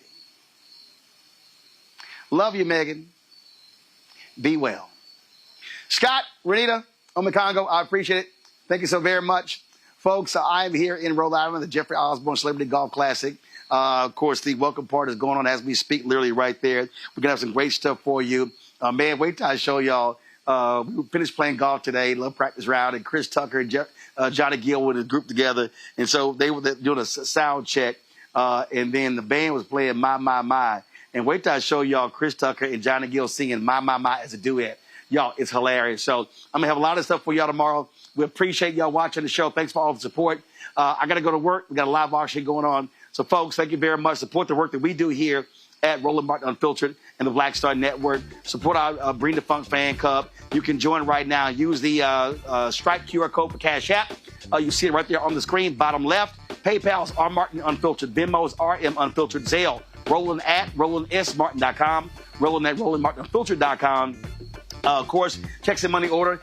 Love you, Megan. Be well. Scott, Renita, Omekongo, I appreciate it. Thank you so very much. Folks, I'm here in Rhode Island, the Jeffrey Osborne Celebrity Golf Classic. Of course, the welcome part is going on as we speak, literally right there. We're going to have some great stuff for you. Man, wait till I show y'all. We finished playing golf today, little practice round, and Chris Tucker and Johnny Gill with his group together. And so they were doing a sound check, and then the band was playing My, My, My. And wait till I show y'all Chris Tucker and Johnny Gill singing My, My, My as a duet. Y'all, it's hilarious. So I'm going to have a lot of stuff for y'all tomorrow. We appreciate y'all watching the show. Thanks for all the support. I got to go to work. We got a live auction going on. So, folks, thank you very much. Support the work that we do here at Roland Martin Unfiltered and the Black Star Network. Support our Bring the Funk fan club. You can join right now. Use the Stripe QR code for Cash App. You see it right there on the screen, bottom left. PayPal's R Martin Unfiltered. Venmo's RM Unfiltered. Zelle. Roland at RolandSMartin.com. Roland at RolandMartinUnfiltered.com. Of course, checks and money order.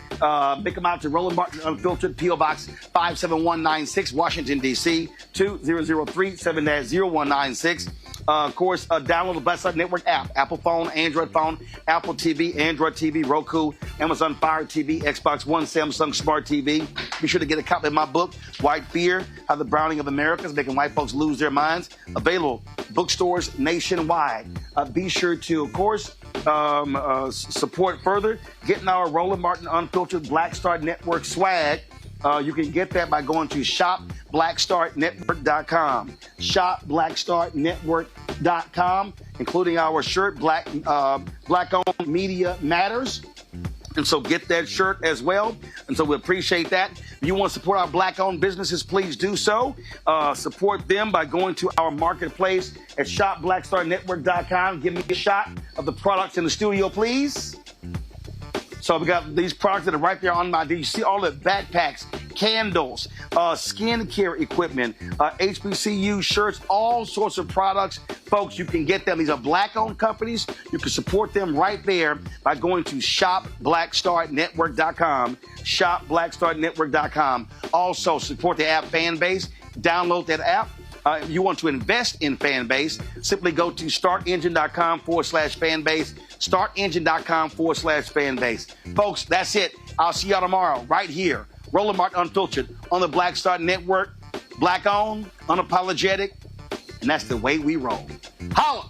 Make them out to Roland Martin Unfiltered, P.O. Box 57196, Washington, D.C. 20037-0196. Of course, download the Black Star Network app. Apple phone, Android phone, Apple TV, Android TV, Roku, Amazon Fire TV, Xbox One, Samsung Smart TV. Be sure to get a copy of my book, White Fear, How the Browning of America is Making White Folks Lose Their Minds. Available bookstores nationwide. Be sure to, of course, support further getting our Roland Martin Unfiltered Black Star Network swag. You can get that by going to shopblackstarnetwork.com. Shopblackstarnetwork.com, including our shirt, Black-Owned Media Matters. And so get that shirt as well. And so we appreciate that. If you want to support our Black-owned businesses, please do so. Support them by going to our marketplace at shopblackstarnetwork.com. Give me a shot of the products in the studio, please. So we got these products that are right there on my D. You see all the backpacks, candles, skincare equipment, HBCU shirts, all sorts of products. Folks, you can get them. These are Black-owned companies. You can support them right there by going to shopblackstarnetwork.com, shopblackstarnetwork.com. Also, support the app Fanbase. Download that app. If you want to invest in Fanbase, simply go to startengine.com/Fanbase, startengine.com/Fanbase. Folks, that's it. I'll see y'all tomorrow right here. Roland Martin Unfiltered on the Black Star Network. Black-owned, unapologetic, and that's the way we roll. Holla!